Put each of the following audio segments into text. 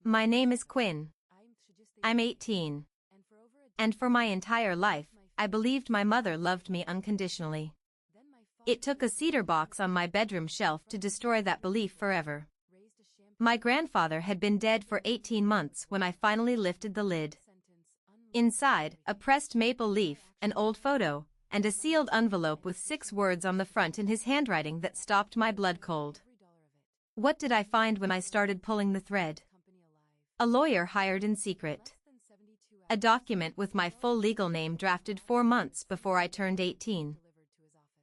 My name is Quinn. I'm 18. And for my entire life, I believed my mother loved me unconditionally. It took a cedar box on my bedroom shelf to destroy that belief forever. My grandfather had been dead for 18 months when I finally lifted the lid. Inside, a pressed maple leaf, an old photo, and a sealed envelope with 6 words on the front in his handwriting that stopped my blood cold. What did I find when I started pulling the thread? A lawyer hired in secret. A document with my full legal name drafted 4 months before I turned 18.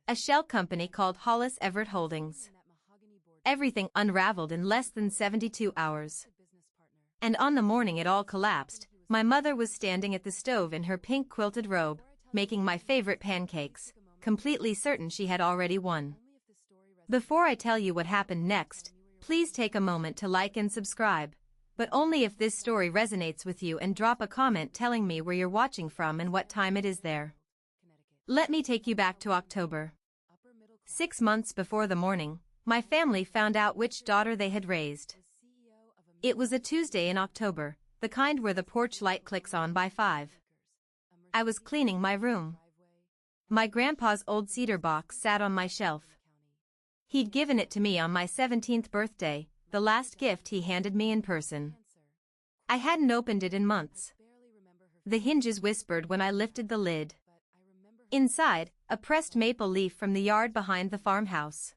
A shell company called Hollis Everett Holdings. Everything unraveled in less than 72 hours. And on the morning it all collapsed, my mother was standing at the stove in her pink quilted robe, making my favorite pancakes, completely certain she had already won. Before I tell you what happened next, please take a moment to like and subscribe, but only if this story resonates with you, and drop a comment telling me where you're watching from and what time it is there. Let me take you back to October. 6 months before the morning, my family found out which daughter they had raised. It was a Tuesday in October, the kind where the porch light clicks on by 5. I was cleaning my room. My grandpa's old cedar box sat on my shelf. He'd given it to me on my 17th birthday, the last gift he handed me in person. I hadn't opened it in months. The hinges whispered when I lifted the lid. Inside, a pressed maple leaf from the yard behind the farmhouse.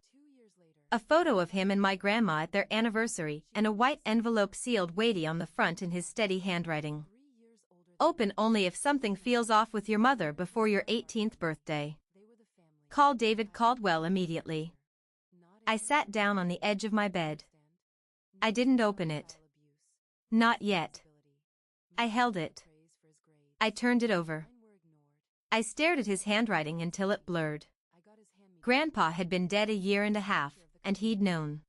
A photo of him and my grandma at their anniversary, and a white envelope sealed weighty on the front in his steady handwriting. Open only if something feels off with your mother before your 18th birthday. Call David Caldwell immediately. I sat down on the edge of my bed. I didn't open it. Not yet. I held it. I turned it over. I stared at his handwriting until it blurred. Grandpa had been dead a year and a half, and he'd known.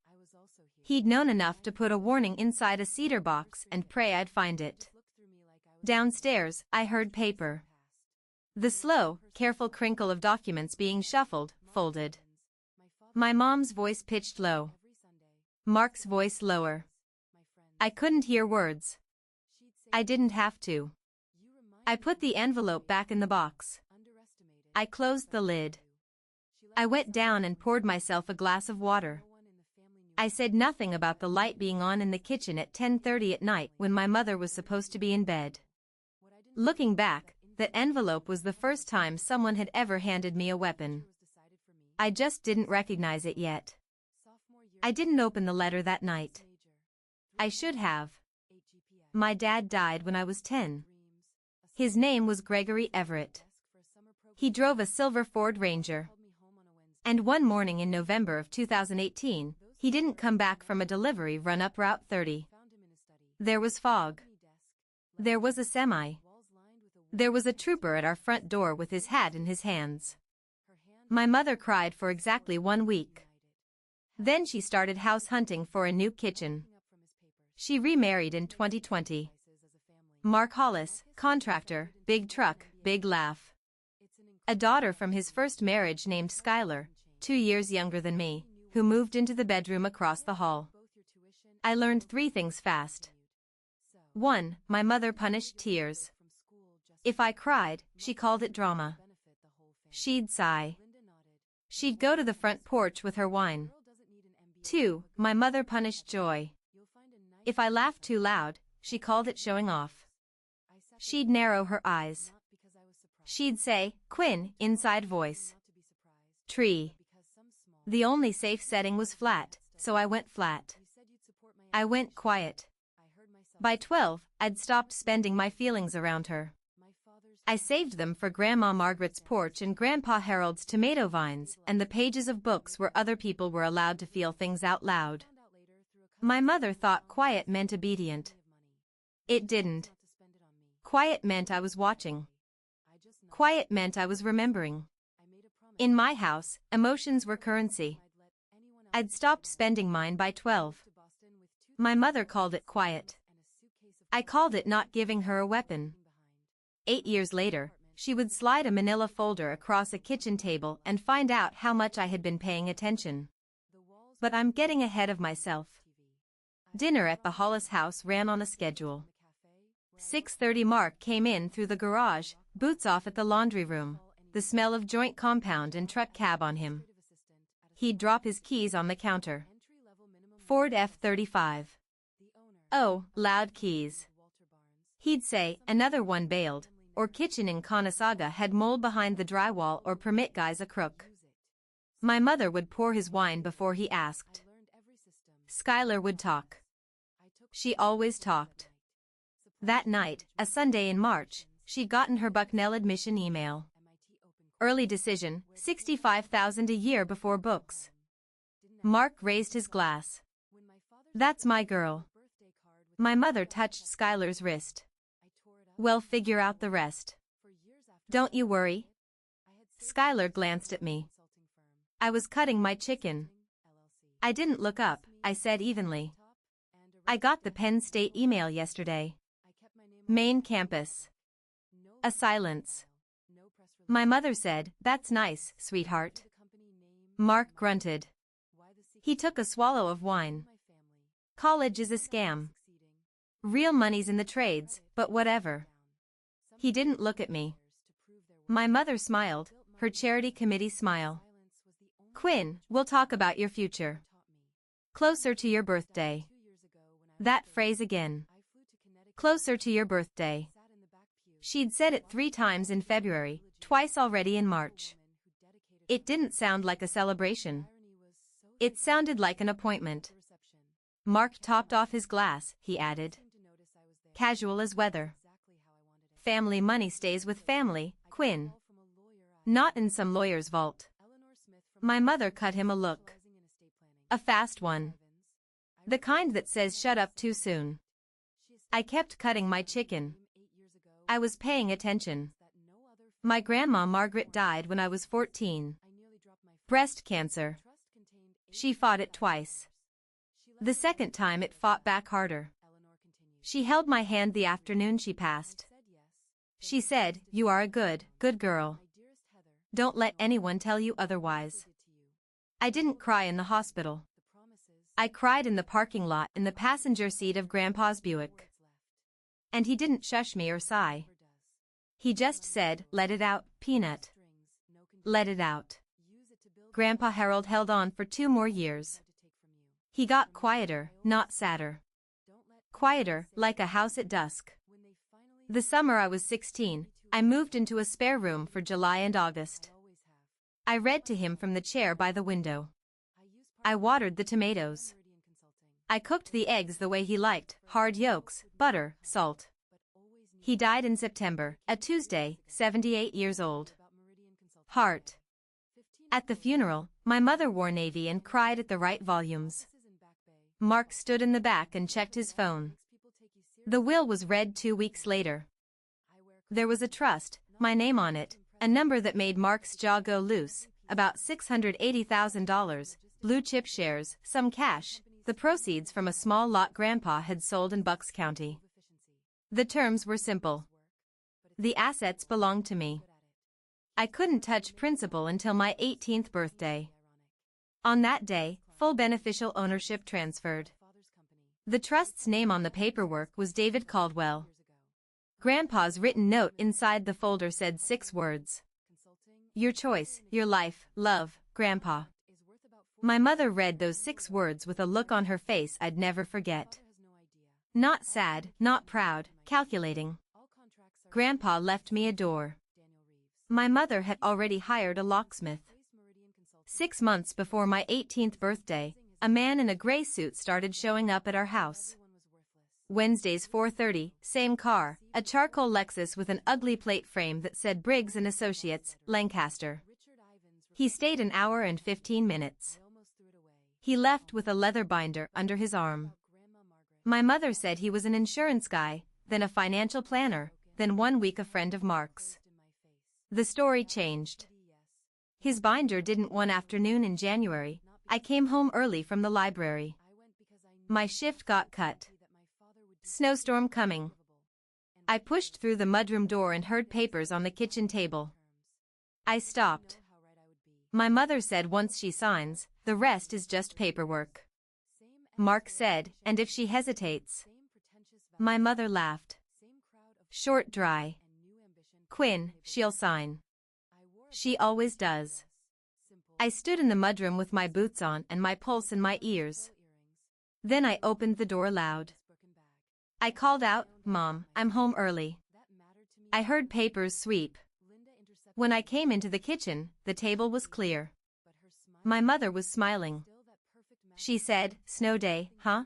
He'd known enough to put a warning inside a cedar box and pray I'd find it. Downstairs, I heard paper. The slow, careful crinkle of documents being shuffled, folded. My mom's voice pitched low. Mark's voice lower. I couldn't hear words. I didn't have to. I put the envelope back in the box. I closed the lid. I went down and poured myself a glass of water. I said nothing about the light being on in the kitchen at 10:30 at night when my mother was supposed to be in bed. Looking back, that envelope was the first time someone had ever handed me a weapon. I just didn't recognize it yet. I didn't open the letter that night. I should have. My dad died when I was 10. His name was Gregory Everett. He drove a silver Ford Ranger. And one morning in November of 2018, he didn't come back from a delivery run up Route 30. There was fog. There was a semi. There was a trooper at our front door with his hat in his hands. My mother cried for exactly 1 week. Then she started house hunting for a new kitchen. She remarried in 2020. Mark Hollis, contractor, big truck, big laugh. A daughter from his first marriage named Skylar, 2 years younger than me, who moved into the bedroom across the hall. I learned 3 things fast. 1. My mother punished tears. If I cried, she called it drama. She'd sigh. She'd go to the front porch with her wine. 2. My mother punished joy. If I laughed too loud, she called it showing off. She'd narrow her eyes. She'd say, Quinn, inside voice. Tree. The only safe setting was flat, so I went flat. I went quiet. By 12, I'd stopped spending my feelings around her. I saved them for Grandma Margaret's porch and Grandpa Harold's tomato vines and the pages of books where other people were allowed to feel things out loud. My mother thought quiet meant obedient. It didn't. Quiet meant I was watching. Quiet meant I was remembering. In my house, emotions were currency. I'd stopped spending mine by 12. My mother called it quiet. I called it not giving her a weapon. 8 years later, she would slide a manila folder across a kitchen table and find out how much I had been paying attention. But I'm getting ahead of myself. Dinner at the Hollis house ran on a schedule. 6:30 Mark came in through the garage, boots off at the laundry room, the smell of joint compound and truck cab on him. He'd drop his keys on the counter. Ford F-35. Oh, loud keys. He'd say, another one bailed, or kitchen in Conesaga had mold behind the drywall or permit guy's a crook. My mother would pour his wine before he asked. Skylar would talk. She always talked. That night, a Sunday in March, she'd gotten her Bucknell admission email. Early decision, $65,000 a year before books. Mark raised his glass. That's my girl. My mother touched Skylar's wrist. Well, figure out the rest. Don't you worry. Skylar glanced at me. I was cutting my chicken. I didn't look up, I said evenly. I got the Penn State email yesterday. Main campus. A silence. My mother said, that's nice, sweetheart. Mark grunted. He took a swallow of wine. College is a scam. Real money's in the trades, but whatever. He didn't look at me. My mother smiled, her charity committee smile. Quinn, we'll talk about your future. Closer to your birthday. That phrase again. Closer to your birthday. She'd said it 3 times in February, twice already in March. It didn't sound like a celebration. It sounded like an appointment. Mark topped off his glass, he added. Casual as weather. Family money stays with family, Quinn. Not in some lawyer's vault. My mother cut him a look. A fast one. The kind that says shut up too soon. I kept cutting my chicken. I was paying attention. My grandma Margaret died when I was 14. Breast cancer. She fought it twice. The second time it fought back harder. She held my hand the afternoon she passed. She said, you are a good girl. Don't let anyone tell you otherwise. I didn't cry in the hospital. I cried in the parking lot in the passenger seat of Grandpa's Buick. And he didn't shush me or sigh. He just said, let it out, Peanut. Let it out. Grandpa Harold held on for 2 more years. He got quieter, not sadder. Quieter, like a house at dusk. The summer I was 16, I moved into a spare room for July and August. I read to him from the chair by the window. I watered the tomatoes. I cooked the eggs the way he liked, hard yolks, butter, salt. He died in September, a Tuesday, 78 years old. Heart. At the funeral, my mother wore navy and cried at the right volumes. Mark stood in the back and checked his phone. The will was read 2 weeks later. There was a trust, my name on it, a number that made Mark's jaw go loose, about $680,000, blue chip shares, some cash, the proceeds from a small lot Grandpa had sold in Bucks County. The terms were simple. The assets belonged to me. I couldn't touch principal until my 18th birthday. On that day, full beneficial ownership transferred. The trust's name on the paperwork was David Caldwell. Grandpa's written note inside the folder said 6 words. Your choice, your life, love, Grandpa. My mother read those 6 words with a look on her face I'd never forget. Not sad, not proud, calculating. Grandpa left me a door. My mother had already hired a locksmith. 6 months before my 18th birthday, a man in a gray suit started showing up at our house. Wednesdays 4:30, same car, a charcoal Lexus with an ugly plate frame that said Briggs & Associates, Lancaster. He stayed an hour and 15 minutes. He left with a leather binder under his arm. My mother said he was an insurance guy, then a financial planner, then 1 week a friend of Mark's. The story changed. His binder didn't. One afternoon in January, I came home early from the library. My shift got cut. Snowstorm coming. I pushed through the mudroom door and heard papers on the kitchen table. I stopped. My mother said once she signs, the rest is just paperwork. Mark said, and if she hesitates? My mother laughed. Short, dry. Quinn, she'll sign. She always does. I stood in the mudroom with my boots on and my pulse in my ears. Then I opened the door loud. I called out, "Mom, I'm home early." I heard papers sweep. When I came into the kitchen, the table was clear. My mother was smiling. She said, "Snow day, huh?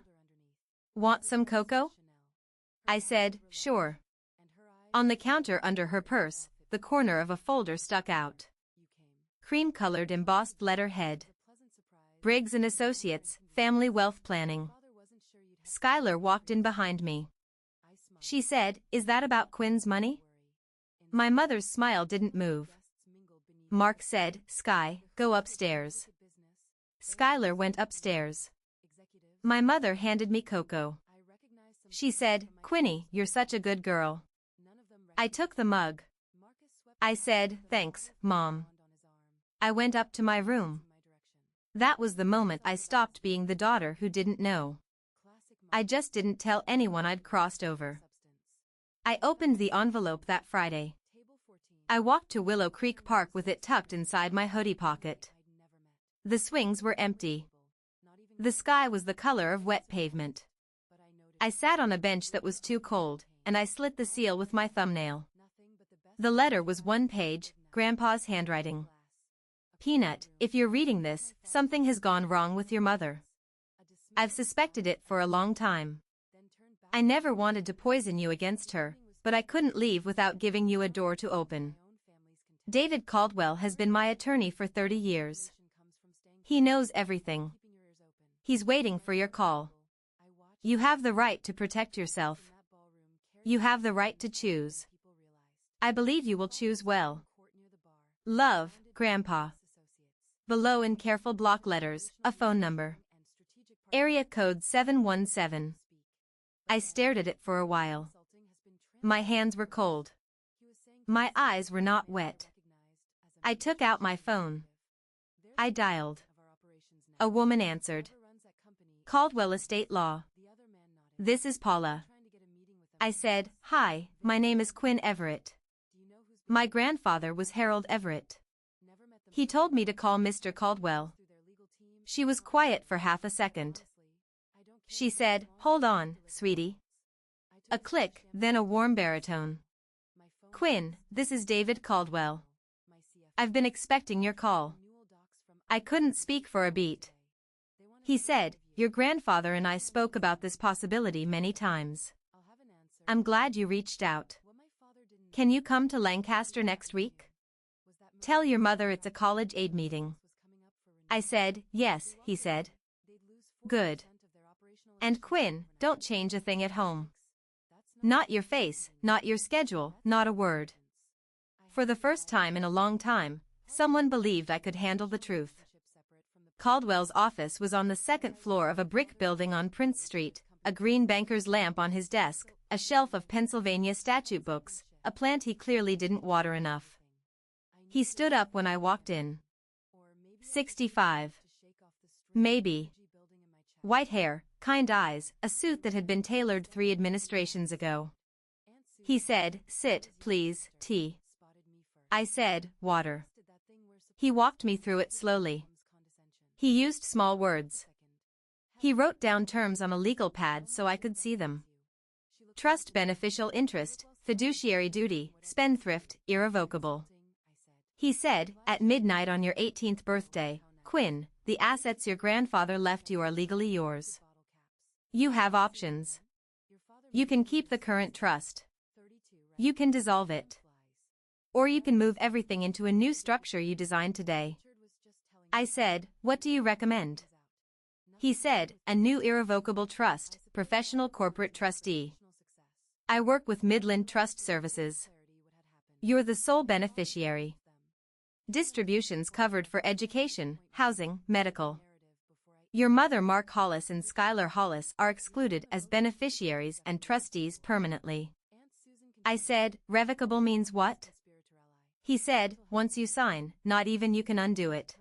Want some cocoa?" I said, "Sure." On the counter under her purse, the corner of a folder stuck out. Cream-colored embossed letterhead. Briggs & Associates, Family Wealth Planning. Skylar walked in behind me. She said, "Is that about Quinn's money?" My mother's smile didn't move. Mark said, "Sky, go upstairs." Skylar went upstairs. My mother handed me cocoa. She said, "Quinny, you're such a good girl." I took the mug. I said, "Thanks, Mom." I went up to my room. That was the moment I stopped being the daughter who didn't know. I just didn't tell anyone I'd crossed over. I opened the envelope that Friday. I walked to Willow Creek Park with it tucked inside my hoodie pocket. The swings were empty. The sky was the color of wet pavement. I sat on a bench that was too cold, and I slit the seal with my thumbnail. The letter was one page, Grandpa's handwriting. "Peanut, if you're reading this, something has gone wrong with your mother. I've suspected it for a long time. I never wanted to poison you against her, but I couldn't leave without giving you a door to open. David Caldwell has been my attorney for 30 years. He knows everything. He's waiting for your call. You have the right to protect yourself. You have the right to choose. I believe you will choose well. Love, Grandpa." Below in careful block letters, a phone number. Area code 717. I stared at it for a while. My hands were cold. My eyes were not wet. I took out my phone. I dialed. A woman answered. "Caldwell Estate Law. This is Paula." I said, "Hi, my name is Quinn Everett. My grandfather was Harold Everett. He told me to call Mr. Caldwell." She was quiet for half a second. She said, "Hold on, sweetie." A click, then a warm baritone. "Quinn, this is David Caldwell. I've been expecting your call." I couldn't speak for a beat. He said, "Your grandfather and I spoke about this possibility many times. I'm glad you reached out. Can you come to Lancaster next week? Tell your mother it's a college aid meeting." I said, "Yes," he said. "Good. And Quinn, don't change a thing at home. Not your face, not your schedule, not a word." For the first time in a long time, someone believed I could handle the truth. Caldwell's office was on the second floor of a brick building on Prince Street, a green banker's lamp on his desk, a shelf of Pennsylvania statute books, a plant he clearly didn't water enough. He stood up when I walked in. 65. Maybe. White hair, kind eyes, a suit that had been tailored 3 administrations ago. He said, "Sit, please, tea." I said, "Water." He walked me through it slowly. He used small words. He wrote down terms on a legal pad so I could see them. Trust, beneficial interest, fiduciary duty, spendthrift, irrevocable. He said, "At midnight on your 18th birthday, Quinn, the assets your grandfather left you are legally yours. You have options. You can keep the current trust. You can dissolve it. Or you can move everything into a new structure you designed today." I said, "What do you recommend?" He said, "A new irrevocable trust, professional corporate trustee. I work with Midland Trust Services. You're the sole beneficiary. Distributions covered for education, housing, medical. Your mother Mark Hollis and Skylar Hollis are excluded as beneficiaries and trustees permanently." I said, "Revocable means what?" He said, "Once you sign, not even you can undo it.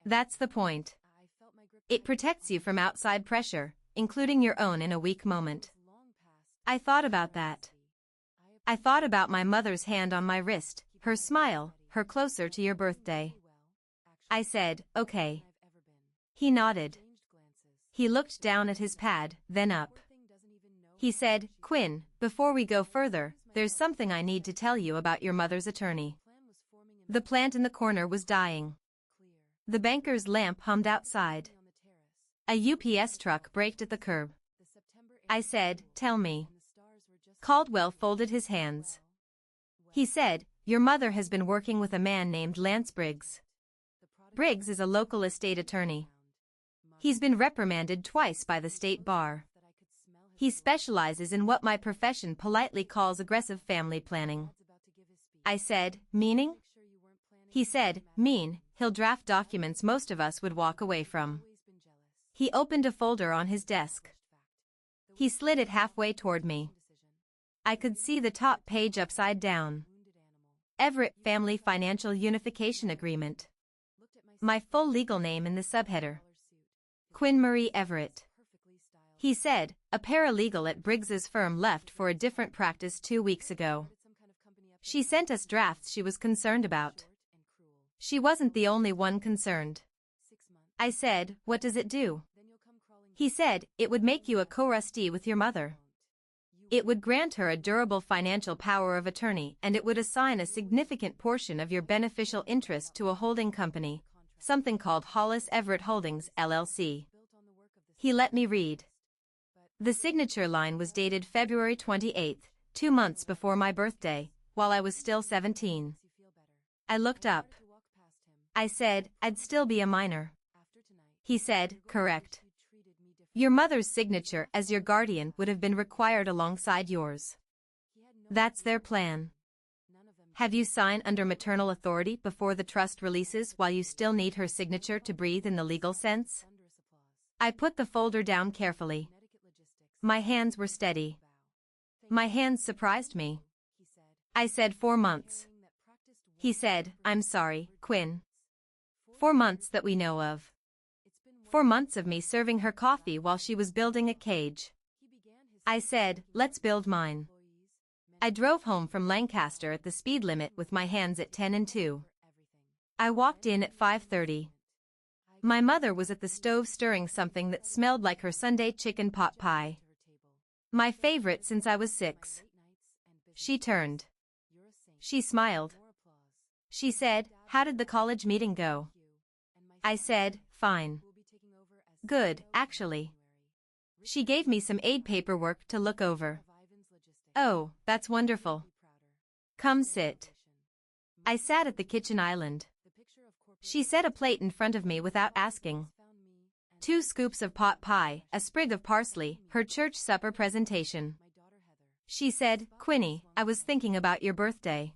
That's the point." It protects you from outside pressure, including your own in a weak moment. I thought about that. I thought about my mother's hand on my wrist, her smile, her closer to your birthday. I said, okay. He nodded. He looked down at his pad, then up. He said, Quinn, before we go further, there's something I need to tell you about your mother's attorney. The plant in the corner was dying. The banker's lamp hummed outside. A UPS truck braked at the curb. I said, tell me. Caldwell folded his hands. He said, your mother has been working with a man named Lance Briggs. Briggs is a local estate attorney. He's been reprimanded twice by the state bar. He specializes in what my profession politely calls aggressive family planning. I said, meaning? He said, mean, he'll draft documents most of us would walk away from. He opened a folder on his desk. He slid it halfway toward me. I could see the top page upside down. Everett Family Financial Unification Agreement. My full legal name in the subheader. Quinn Marie Everett. He said, a paralegal at Briggs's firm left for a different practice 2 weeks ago. She sent us drafts she was concerned about. She wasn't the only one concerned. I said, what does it do? He said, it would make you a co-trustee with your mother. It would grant her a durable financial power of attorney, and it would assign a significant portion of your beneficial interest to a holding company, something called Hollis Everett Holdings, LLC. He let me read. The signature line was dated February 28, 2 months before my birthday, while I was still 17. I looked up. I said, I'd still be a minor. He said, correct. Your mother's signature as your guardian would have been required alongside yours. That's their plan. Have you signed under maternal authority before the trust releases while you still need her signature to breathe in the legal sense? I put the folder down carefully. My hands were steady. My hands surprised me. I said 4 months. He said, I'm sorry, Quinn. 4 months that we know of. 4 months of me serving her coffee while she was building a cage. I said, let's build mine. I drove home from Lancaster at the speed limit with my hands at 10 and 2. I walked in at 5:30. My mother was at the stove stirring something that smelled like her Sunday chicken pot pie. My favorite since I was 6. She turned. She smiled. She said, how did the college meeting go? I said, fine. Good, actually. She gave me some aid paperwork to look over. Oh, that's wonderful. Come sit. I sat at the kitchen island. She set a plate in front of me without asking. 2 scoops of pot pie, a sprig of parsley, her church supper presentation. She said, Quinny, I was thinking about your birthday.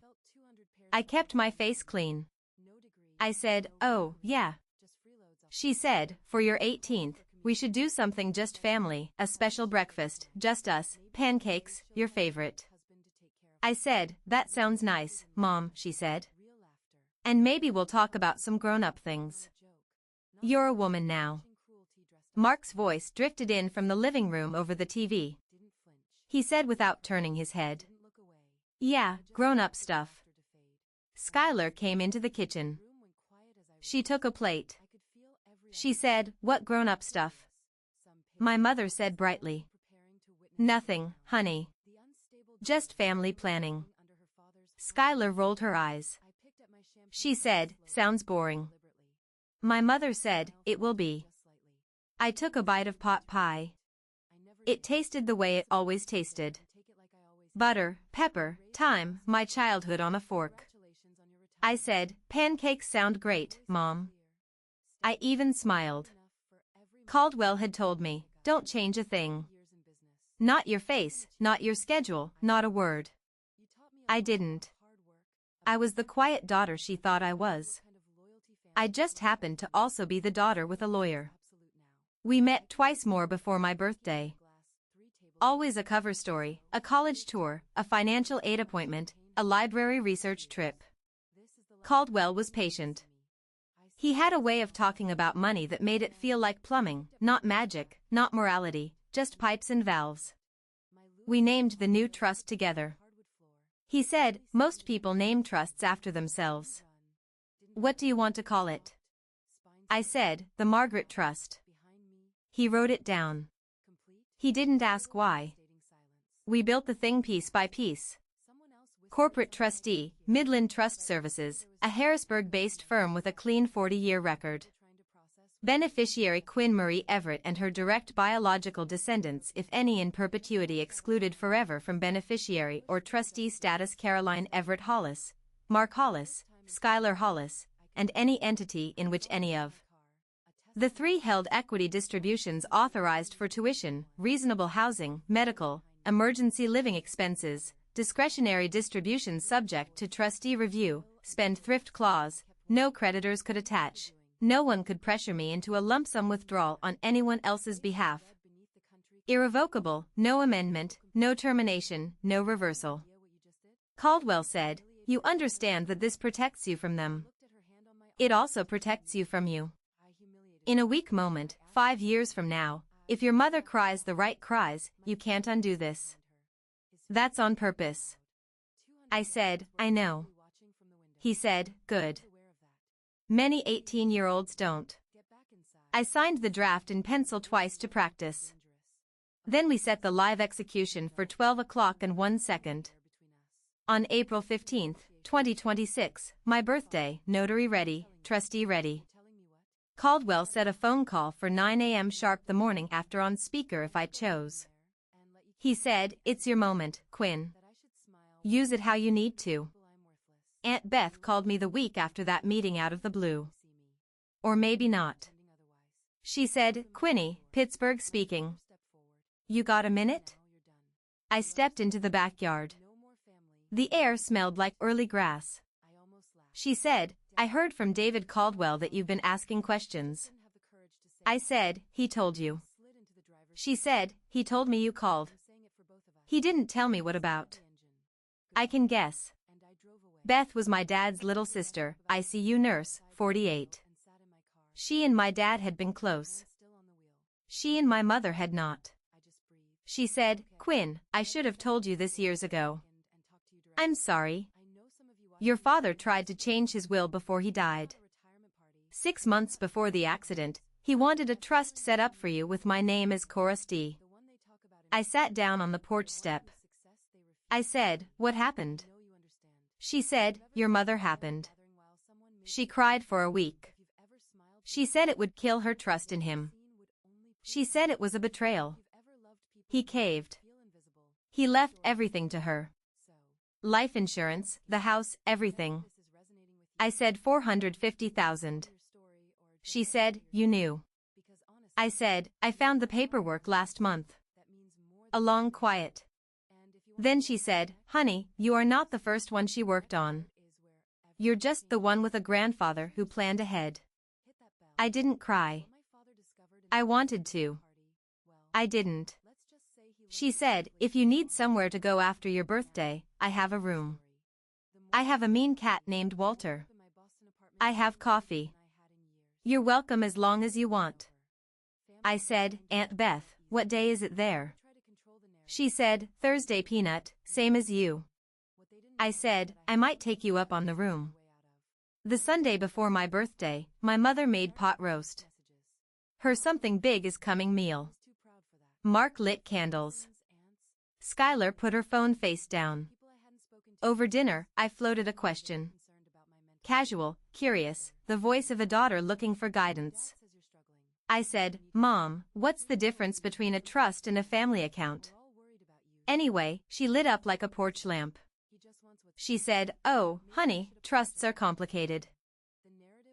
I kept my face clean. I said, oh, yeah. She said, for your 18th, we should do something just family, a special breakfast, just us, pancakes, your favorite. I said, that sounds nice, Mom, she said. And maybe we'll talk about some grown-up things. You're a woman now. Mark's voice drifted in from the living room over the TV. He said without turning his head. Yeah, grown-up stuff. Skylar came into the kitchen. She took a plate. She said, what grown-up stuff? My mother said brightly. Nothing, honey. Just family planning. Skylar rolled her eyes. She said, sounds boring. My mother said, it will be. I took a bite of pot pie. It tasted the way it always tasted. Butter, pepper, thyme, my childhood on a fork. I said, pancakes sound great, Mom. I even smiled. Caldwell had told me, don't change a thing. Not your face, not your schedule, not a word. I didn't. I was the quiet daughter she thought I was. I just happened to also be the daughter with a lawyer. We met twice more before my birthday. Always a cover story, a college tour, a financial aid appointment, a library research trip. Caldwell was patient. He had a way of talking about money that made it feel like plumbing, not magic, not morality, just pipes and valves. We named the new trust together. He said, most people name trusts after themselves. What do you want to call it? I said, the Margaret Trust. He wrote it down. He didn't ask why. We built the thing piece by piece. Corporate trustee, Midland Trust Services, a Harrisburg-based firm with a clean 40-year record. Beneficiary Quinn Marie Everett and her direct biological descendants, if any, in perpetuity, excluded forever from beneficiary or trustee status: Caroline Everett Hollis, Mark Hollis, Schuyler Hollis, and any entity in which any of the three held equity distributions authorized for tuition, reasonable housing, medical, emergency living expenses, discretionary distributions subject to trustee review, spendthrift clause. No creditors could attach. No one could pressure me into a lump sum withdrawal on anyone else's behalf. Irrevocable, no amendment, no termination, no reversal. Caldwell said, you understand that this protects you from them. It also protects you from you. In a weak moment, 5 years from now, if your mother cries the right cries, you can't undo this. That's on purpose. I said, I know. He said, good. Many 18-year-olds don't. I signed the draft in pencil twice to practice. Then we set the live execution for 12 o'clock and 1 second. On April 15, 2026, my birthday, notary ready, trustee ready. Caldwell set a phone call for 9 a.m. sharp the morning after on speaker if I chose. He said, it's your moment, Quinn. Use it how you need to. Aunt Beth called me the week after that meeting out of the blue. Or maybe not. She said, Quinny, Pittsburgh speaking. You got a minute? I stepped into the backyard. The air smelled like early grass. She said, I heard from David Caldwell that you've been asking questions. I said, he told you. She said, he told me you called. He didn't tell me what about. I can guess. Beth was my dad's little sister, ICU nurse, 48. She and my dad had been close. She and my mother had not. She said, Quinn, I should have told you this years ago. I'm sorry. Your father tried to change his will before he died. 6 months before the accident, he wanted a trust set up for you with my name as Chorus D. I sat down on the porch step. I said, what happened? She said, your mother happened. She cried for a week. She said it would kill her trust in him. She said it was a betrayal. He caved. He left everything to her. Life insurance, the house, everything. I said $450,000. She said, you knew. I said, I found the paperwork last month. A long quiet. Then she said, honey, you are not the first one she worked on. You're just the one with a grandfather who planned ahead. I didn't cry. I wanted to. I didn't. She said, if you need somewhere to go after your birthday, I have a room. I have a mean cat named Walter. I have coffee. You're welcome as long as you want. I said, Aunt Beth, what day is it there? She said, Thursday peanut, same as you. I said, I might take you up on the room. The Sunday before my birthday, my mother made pot roast. Her something big is coming meal. Mark lit candles. Schuyler put her phone face down. Over dinner, I floated a question. Casual, curious, the voice of a daughter looking for guidance. I said, Mom, what's the difference between a trust and a family account? Anyway, she lit up like a porch lamp. She said, oh, honey, trusts are complicated.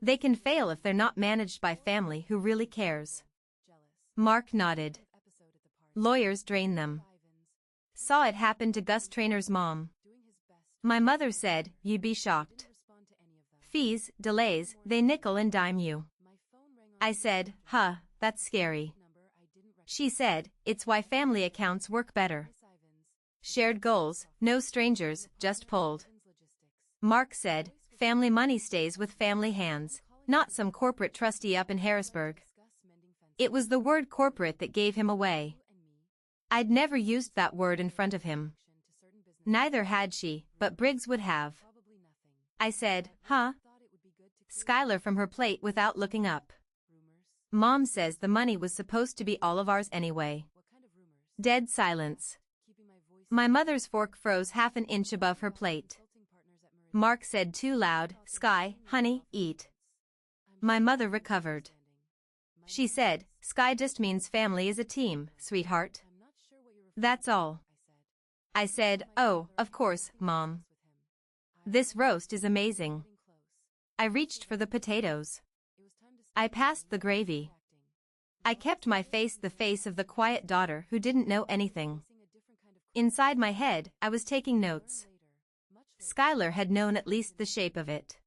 They can fail if they're not managed by family who really cares. Mark nodded. Lawyers drain them. Saw it happen to Gus Trainor's mom. My mother said, you'd be shocked. Fees, delays, they nickel and dime you. I said, huh, that's scary. She said, it's why family accounts work better. Shared goals, no strangers, just pulled. Mark said, family money stays with family hands, not some corporate trustee up in Harrisburg. It was the word corporate that gave him away. I'd never used that word in front of him. Neither had she, but Briggs would have. I said, huh? Skylar from her plate without looking up. Mom says the money was supposed to be all of ours anyway. Dead silence. My mother's fork froze half an inch above her plate. Mark said too loud, Sky, honey, eat. My mother recovered. She said, Sky just means family is a team, sweetheart. That's all. I said, oh, of course, Mom. This roast is amazing. I reached for the potatoes. I passed the gravy. I kept my face the face of the quiet daughter who didn't know anything. Inside my head, I was taking notes. Skylar had known at least the shape of it.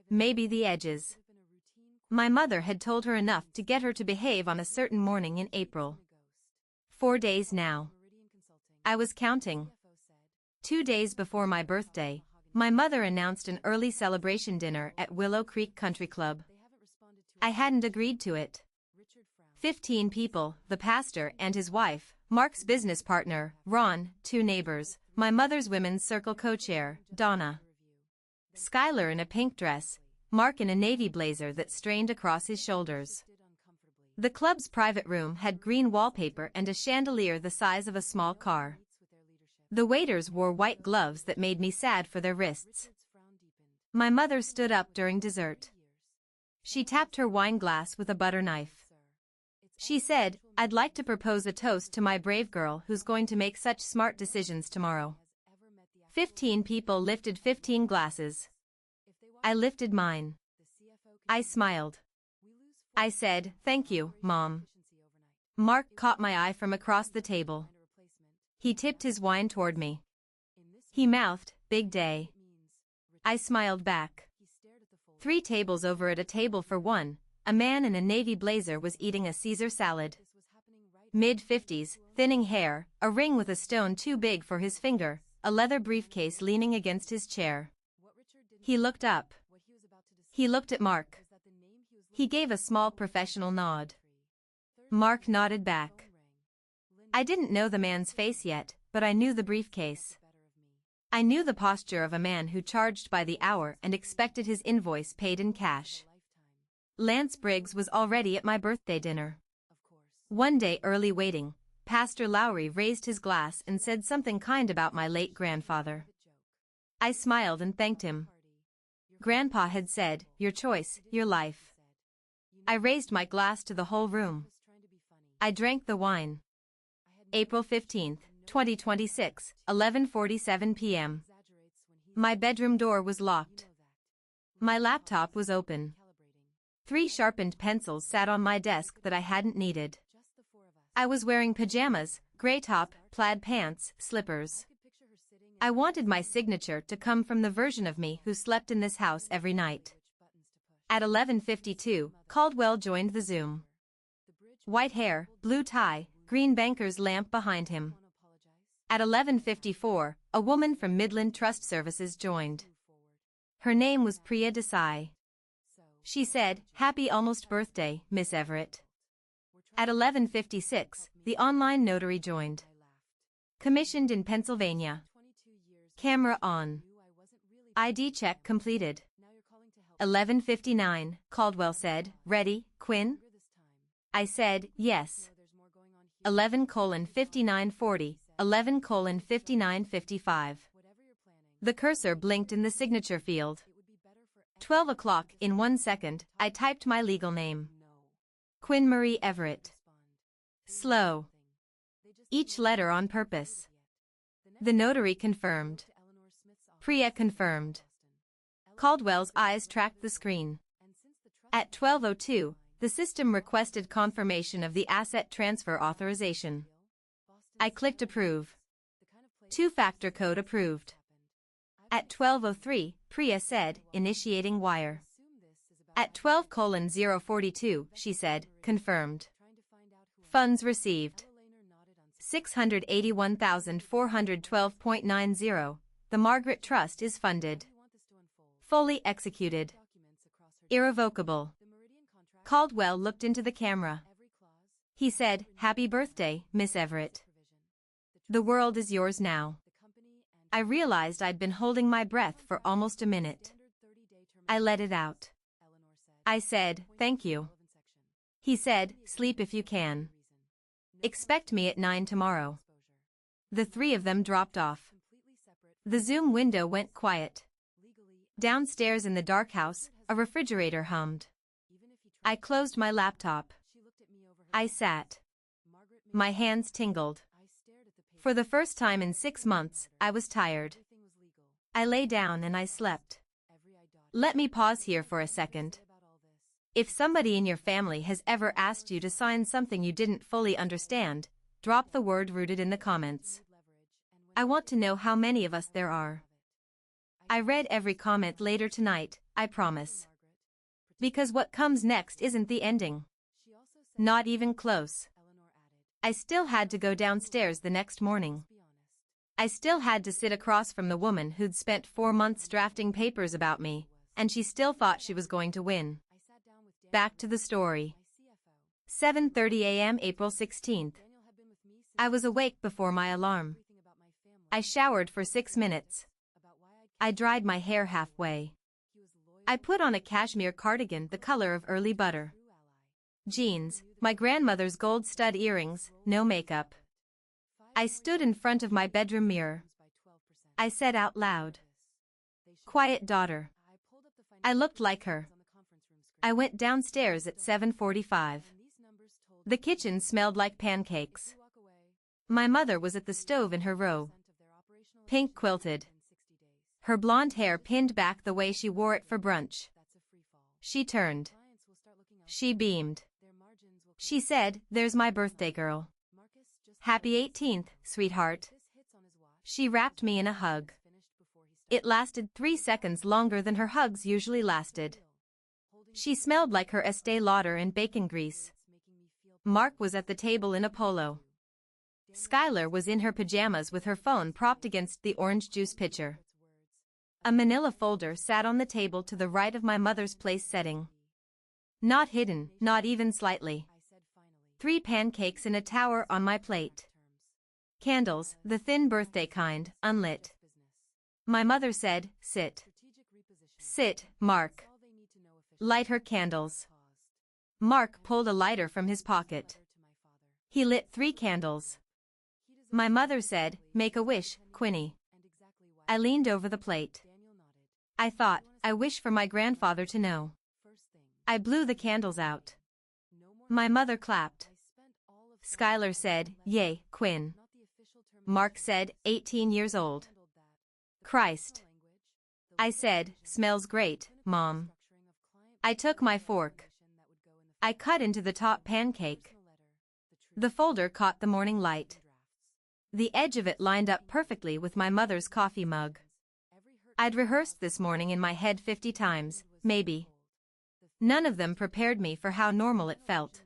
Maybe the edges. My mother had told her enough to get her to behave on a certain morning in April. 4 days now. I was counting. 2 days before my birthday, my mother announced an early celebration dinner at Willow Creek Country Club. I hadn't agreed to it. 15 people, the pastor and his wife, Mark's business partner, Ron, 2 neighbors, my mother's women's circle co-chair, Donna. Skylar in a pink dress, Mark in a navy blazer that strained across his shoulders. The club's private room had green wallpaper and a chandelier the size of a small car. The waiters wore white gloves that made me sad for their wrists. My mother stood up during dessert. She tapped her wine glass with a butter knife. She said, I'd like to propose a toast to my brave girl who's going to make such smart decisions tomorrow. 15 people lifted 15 glasses. I lifted mine. I smiled. I said, thank you, Mom. Mark caught my eye from across the table. He tipped his wine toward me. He mouthed, big day. I smiled back. 3 tables over at a table for one, a man in a navy blazer was eating a Caesar salad. Mid-50s, thinning hair, a ring with a stone too big for his finger, a leather briefcase leaning against his chair. He looked up. He looked at Mark. He gave a small professional nod. Mark nodded back. I didn't know the man's face yet, but I knew the briefcase. I knew the posture of a man who charged by the hour and expected his invoice paid in cash. Lance Briggs was already at my birthday dinner. One day early waiting, Pastor Lowry raised his glass and said something kind about my late grandfather. I smiled and thanked him. Grandpa had said, your choice, your life. I raised my glass to the whole room. I drank the wine. April 15, 2026, 11:47 p.m. My bedroom door was locked. My laptop was open. 3 sharpened pencils sat on my desk that I hadn't needed. I was wearing pajamas, gray top, plaid pants, slippers. I wanted my signature to come from the version of me who slept in this house every night. At 11:52, Caldwell joined the Zoom. White hair, blue tie, green banker's lamp behind him. At 11:54, a woman from Midland Trust Services joined. Her name was Priya Desai. She said, happy almost birthday, Miss Everett. At 11:56, the online notary joined. Commissioned in Pennsylvania. Camera on. ID check completed. 11:59, Caldwell said, ready, Quinn? I said, yes. 11:59:40, 11:59:55. The cursor blinked in the signature field. 12 o'clock in 1 second, I typed my legal name. Quinn Marie Everett. Slow. Each letter on purpose. The notary confirmed. Priya confirmed. Caldwell's eyes tracked the screen. At 12:02, the system requested confirmation of the asset transfer authorization. I clicked approve. 2-factor code approved. At 12:03, Priya said, initiating wire. At 12:042, she said, confirmed. Funds received. 681,412.90. The Margaret Trust is funded. Fully executed. Irrevocable. Caldwell looked into the camera. He said, "Happy birthday, Miss Everett. The world is yours now." I realized I'd been holding my breath for almost a minute. I let it out. I said, "Thank you." He said, "Sleep if you can. Expect me at 9 tomorrow." The three of them dropped off. The Zoom window went quiet. Downstairs in the dark house, a refrigerator hummed. I closed my laptop. I sat. My hands tingled. For the first time in 6 months, I was tired. I lay down and I slept. Let me pause here for a second. If somebody in your family has ever asked you to sign something you didn't fully understand, drop the word "rooted" in the comments. I want to know how many of us there are. I read every comment later tonight, I promise. Because what comes next isn't the ending. Not even close. I still had to go downstairs the next morning. I still had to sit across from the woman who'd spent 4 months drafting papers about me, and she still thought she was going to win. Back to the story. 7:30 a.m. April 16th. I was awake before my alarm. I showered for 6 minutes. I dried my hair halfway. I put on a cashmere cardigan the color of early butter. Jeans, my grandmother's gold stud earrings, no makeup. I stood in front of my bedroom mirror. I said out loud, "Quiet daughter." I looked like her. I went downstairs at 7:45. The kitchen smelled like pancakes. My mother was at the stove in her robe. Pink quilted. Her blonde hair pinned back the way she wore it for brunch. She turned. She beamed. She said, "There's my birthday girl. Happy 18th, sweetheart." She wrapped me in a hug. It lasted 3 seconds longer than her hugs usually lasted. She smelled like her Estee Lauder and bacon grease. Mark was at the table in a polo. Skylar was in her pajamas with her phone propped against the orange juice pitcher. A manila folder sat on the table to the right of my mother's place setting. Not hidden, not even slightly. 3 pancakes in a tower on my plate. Candles, the thin birthday kind, unlit. My mother said, "Sit. Sit, Mark. Light her candles." Mark pulled a lighter from his pocket. He lit 3 candles. My mother said, "Make a wish, Quinny." I leaned over the plate. I thought, I wish for my grandfather to know. I blew the candles out. My mother clapped. Skylar said, "Yay, Quinn." Mark said, 18 years old. Christ. I said, "Smells great, Mom." I took my fork. I cut into the top pancake. The folder caught the morning light. The edge of it lined up perfectly with my mother's coffee mug. I'd rehearsed this morning in my head 50 times, maybe. None of them prepared me for how normal it felt.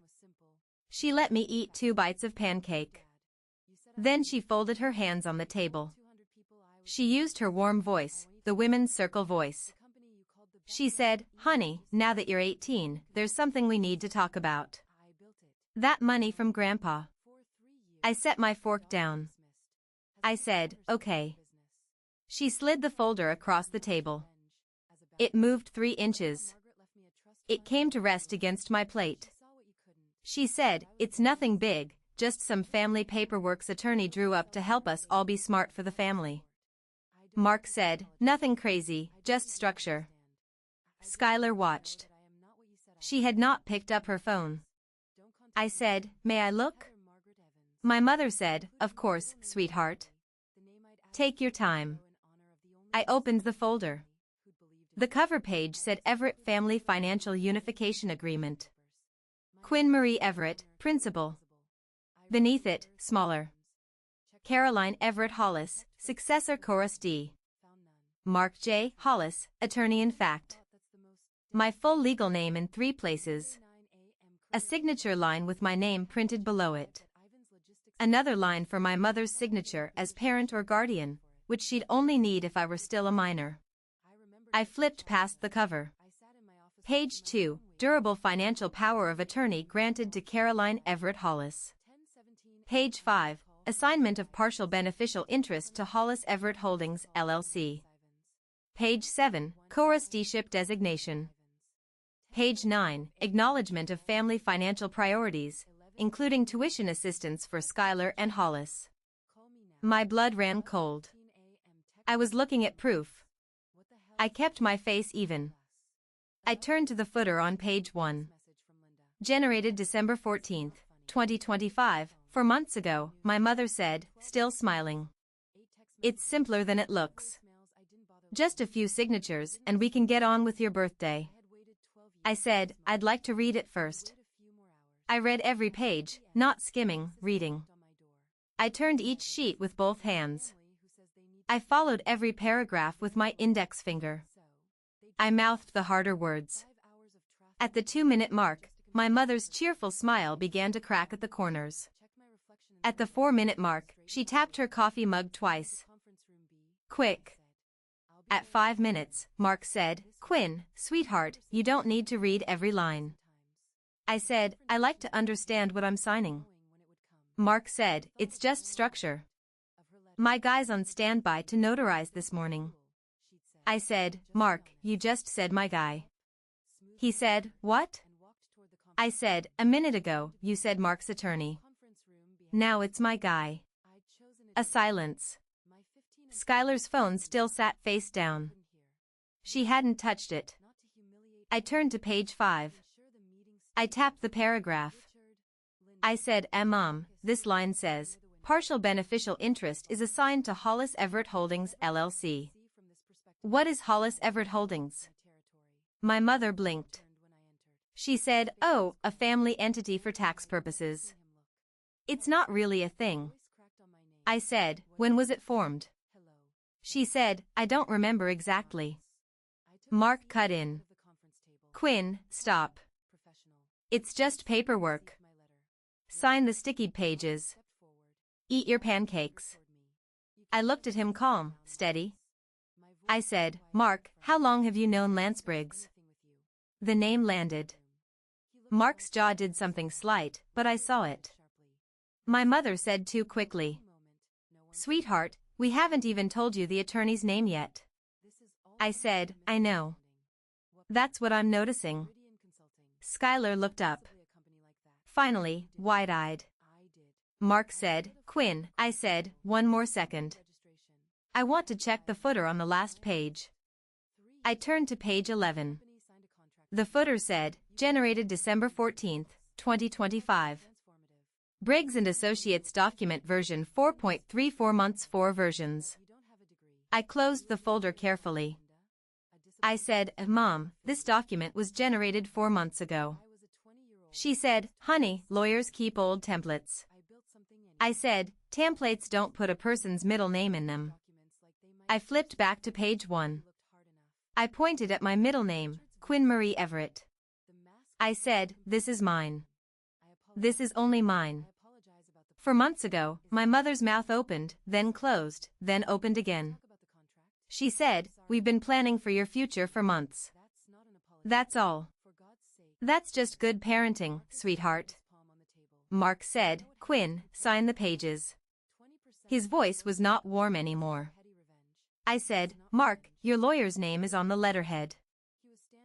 She let me eat 2 bites of pancake. Then she folded her hands on the table. She used her warm voice, the women's circle voice. She said, "Honey, now that you're 18, there's something we need to talk about. That money from Grandpa." I set my fork down. I said, "Okay." She slid the folder across the table. It moved 3 inches. It came to rest against my plate. She said, "It's nothing big, just some family paperwork's attorney drew up to help us all be smart for the family." Mark said, "Nothing crazy, just structure." Skylar watched. She had not picked up her phone. I said, "May I look?" My mother said, "Of course, sweetheart. Take your time." I opened the folder. The cover page said Everett Family Financial Unification Agreement. Quinn Marie Everett, Principal. Beneath it, smaller. Caroline Everett Hollis, Successor Chorus D. Mark J. Hollis, Attorney in fact. My full legal name in 3 places. A signature line with my name printed below it. Another line for my mother's signature as parent or guardian, which she'd only need if I were still a minor. I flipped past the cover. Page 2, Durable Financial Power of Attorney granted to Caroline Everett Hollis. Page 5, Assignment of partial beneficial interest to Hollis Everett Holdings, LLC. Page 7, Co-trusteeship designation. Page 9, Acknowledgement of family financial priorities, including tuition assistance for Schuyler and Hollis. My blood ran cold. I was looking at proof. I kept my face even. I turned to the footer on page 1. Generated December 14, 2025, 4 months ago, my mother said, still smiling. It's simpler than it looks. Just a few signatures and we can get on with your birthday. I said, I'd like to read it first. I read every page, not skimming, reading. I turned each sheet with both hands. I followed every paragraph with my index finger. I mouthed the harder words. At the 2-minute mark, my mother's cheerful smile began to crack at the corners. At the 4-minute mark, she tapped her coffee mug twice. Quick. At 5 minutes, Mark said, Quinn, sweetheart, you don't need to read every line. I said, I like to understand what I'm signing. Mark said, it's just structure. My guy's on standby to notarize this morning. I said, Mark, you just said my guy. He said, what? I said, a minute ago, you said Mark's attorney. Now it's my guy. A silence. Schuyler's phone still sat face down. She hadn't touched it. I turned to page 5. I tapped the paragraph. I said, Mom, this line says, partial beneficial interest is assigned to Hollis Everett Holdings, LLC. What is Hollis Everett Holdings? My mother blinked. She said, oh, a family entity for tax purposes. It's not really a thing. I said, when was it formed? She said, I don't remember exactly. Mark cut in. Quinn, stop. It's just paperwork. Sign the sticky pages. Eat your pancakes. I looked at him calm, steady. I said, Mark, how long have you known Lance Briggs? The name landed. Mark's jaw did something slight, but I saw it. My mother said too quickly. Sweetheart, we haven't even told you the attorney's name yet. I said, I know. That's what I'm noticing. Schuyler looked up. Finally, wide-eyed. Mark said, Quinn, I said, one more second. I want to check the footer on the last page. I turned to page 11. The footer said, generated December 14, 2025. Briggs & Associates document version 4.34 months 4 versions. I closed the folder carefully. I said, Mom, this document was generated 4 months ago. She said, honey, lawyers keep old templates. I said, templates don't put a person's middle name in them. I flipped back to page 1. I pointed at my middle name, Quinn Marie Everett. I said, this is mine. This is only mine. 4 months ago, my mother's mouth opened, then closed, then opened again. She said, we've been planning for your future for months. That's all. That's just good parenting, sweetheart. Mark said, Quinn, sign the pages. His voice was not warm anymore. I said, Mark, your lawyer's name is on the letterhead.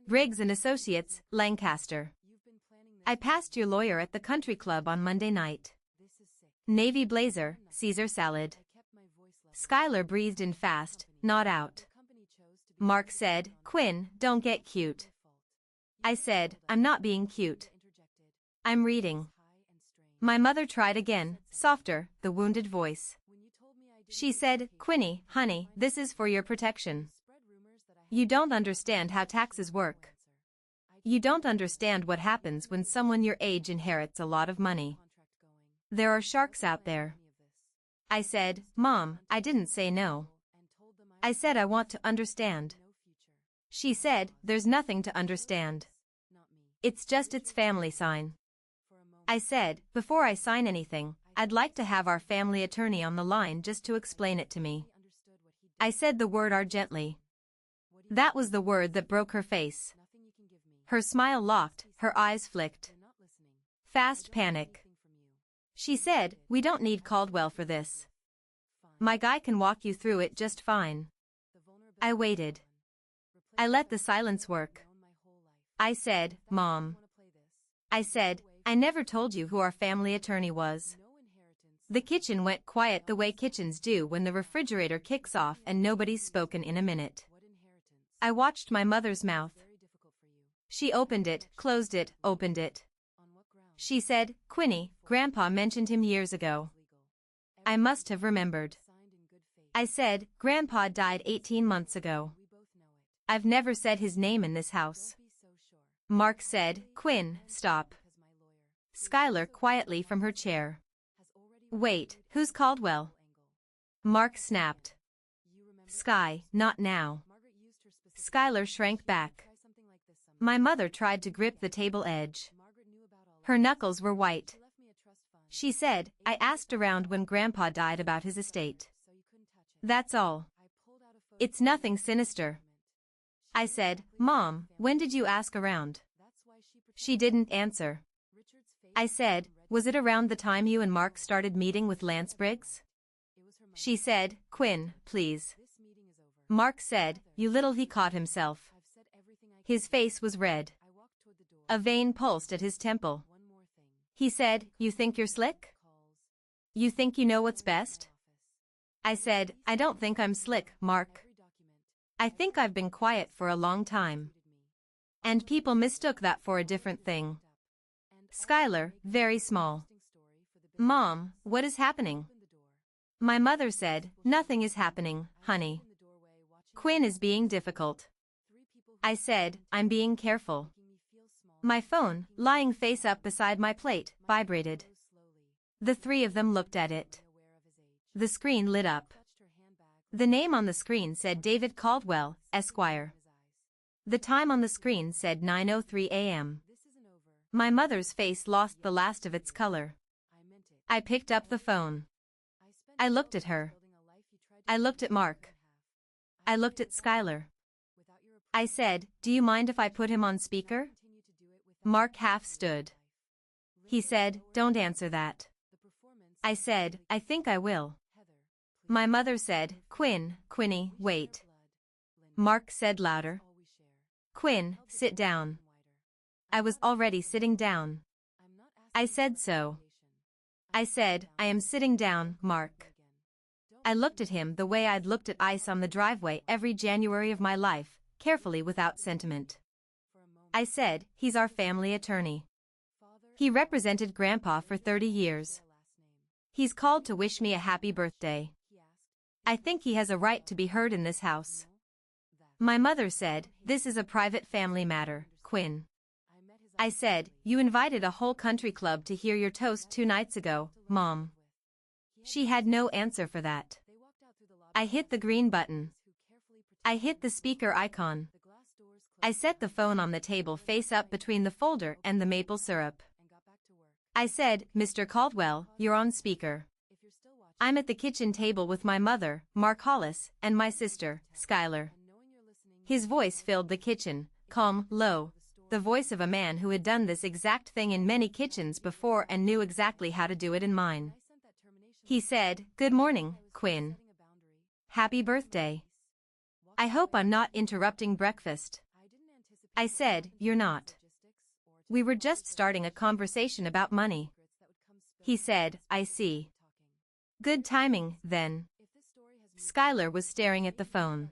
Briggs & Associates, Lancaster. I passed your lawyer at the country club on Monday night. Navy blazer, Caesar salad. Schuyler breathed in fast, not out. Mark said, Quinn, don't get cute. I said, I'm not being cute. I'm reading. My mother tried again, softer, the wounded voice. She said, Quinny, honey, this is for your protection. You don't understand how taxes work. You don't understand what happens when someone your age inherits a lot of money. There are sharks out there. I said, Mom, I didn't say no. I said I want to understand. She said, there's nothing to understand. It's just its family sign. I said, before I sign anything, I'd like to have our family attorney on the line just to explain it to me. I said the word "are" gently. That was the word that broke her face. Her smile locked, her eyes flicked. Fast panic. She said, "We don't need Caldwell for this. My guy can walk you through it just fine." I waited. I let the silence work. I said, "Mom." I said, "I never told you who our family attorney was." The kitchen went quiet the way kitchens do when the refrigerator kicks off and nobody's spoken in a minute. I watched my mother's mouth. She opened it, closed it, opened it. She said, "Quinny, Grandpa mentioned him years ago." I must have remembered. I said, "Grandpa died 18 months ago. I've never said his name in this house." Mark said, "Quinn, stop." Skylar quietly from her chair. "Wait, who's Caldwell?" Mark snapped. "Sky, not now." Skylar shrank back. My mother tried to grip the table edge. Her knuckles were white. She said, "I asked around when Grandpa died about his estate. That's all. It's nothing sinister." I said, "Mom, when did you ask around?" She didn't answer. I said, "Was it around the time you and Mark started meeting with Lance Briggs?" She said, "Quinn, please." Mark said, "You little." He caught himself. His face was red. A vein pulsed at his temple. He said, "You think you're slick? You think you know what's best?" I said, "I don't think I'm slick, Mark. I think I've been quiet for a long time. And people mistook that for a different thing." Skylar, very small. "Mom, what is happening?" My mother said, "Nothing is happening, honey. Quinn is being difficult." I said, "I'm being careful." My phone, lying face up beside my plate, vibrated. The three of them looked at it. The screen lit up. The name on the screen said David Caldwell, Esquire. The time on the screen said 9:03 a.m. My mother's face lost the last of its color. I picked up the phone. I looked at her. I looked at Mark. I looked at Skylar. I said, "Do you mind if I put him on speaker?" Mark half stood. He said, "Don't answer that." I said, "I think I will." My mother said, Quinny, wait." Mark said louder, "Quinn, sit down." I was already sitting down. I said so. I said, "I am sitting down, Mark." I looked at him the way I'd looked at ice on the driveway every January of my life, carefully without sentiment. I said, "He's our family attorney. He represented Grandpa for 30 years. He's called to wish me a happy birthday. I think he has a right to be heard in this house." My mother said, "This is a private family matter, Quinn." I said, "You invited a whole country club to hear your toast 2 nights ago, Mom." She had no answer for that. I hit the green button. I hit the speaker icon. I set the phone on the table face up between the folder and the maple syrup. I said, "Mr. Caldwell, you're on speaker. I'm at the kitchen table with my mother, Mark Hollis, and my sister, Skylar." His voice filled the kitchen, calm, low, the voice of a man who had done this exact thing in many kitchens before and knew exactly how to do it in mine. He said, "Good morning, Quinn. Happy birthday. I hope I'm not interrupting breakfast." I said, "You're not. We were just starting a conversation about money." He said, "I see. Good timing, then." Skylar was staring at the phone.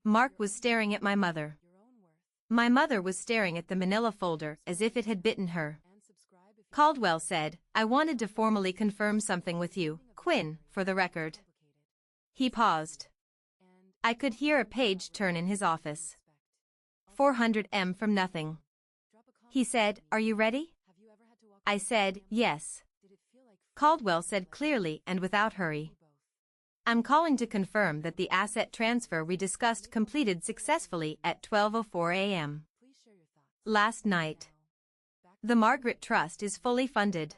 Mark was staring at my mother. My mother was staring at the manila folder as if it had bitten her. Caldwell said, "I wanted to formally confirm something with you, Quinn, for the record." He paused. I could hear a page turn in his office. 400M from nothing. He said, "Are you ready?" I said, "Yes." Caldwell said clearly and without hurry, "I'm calling to confirm that the asset transfer we discussed completed successfully at 12:04 a.m. last night. The Margaret Trust is fully funded.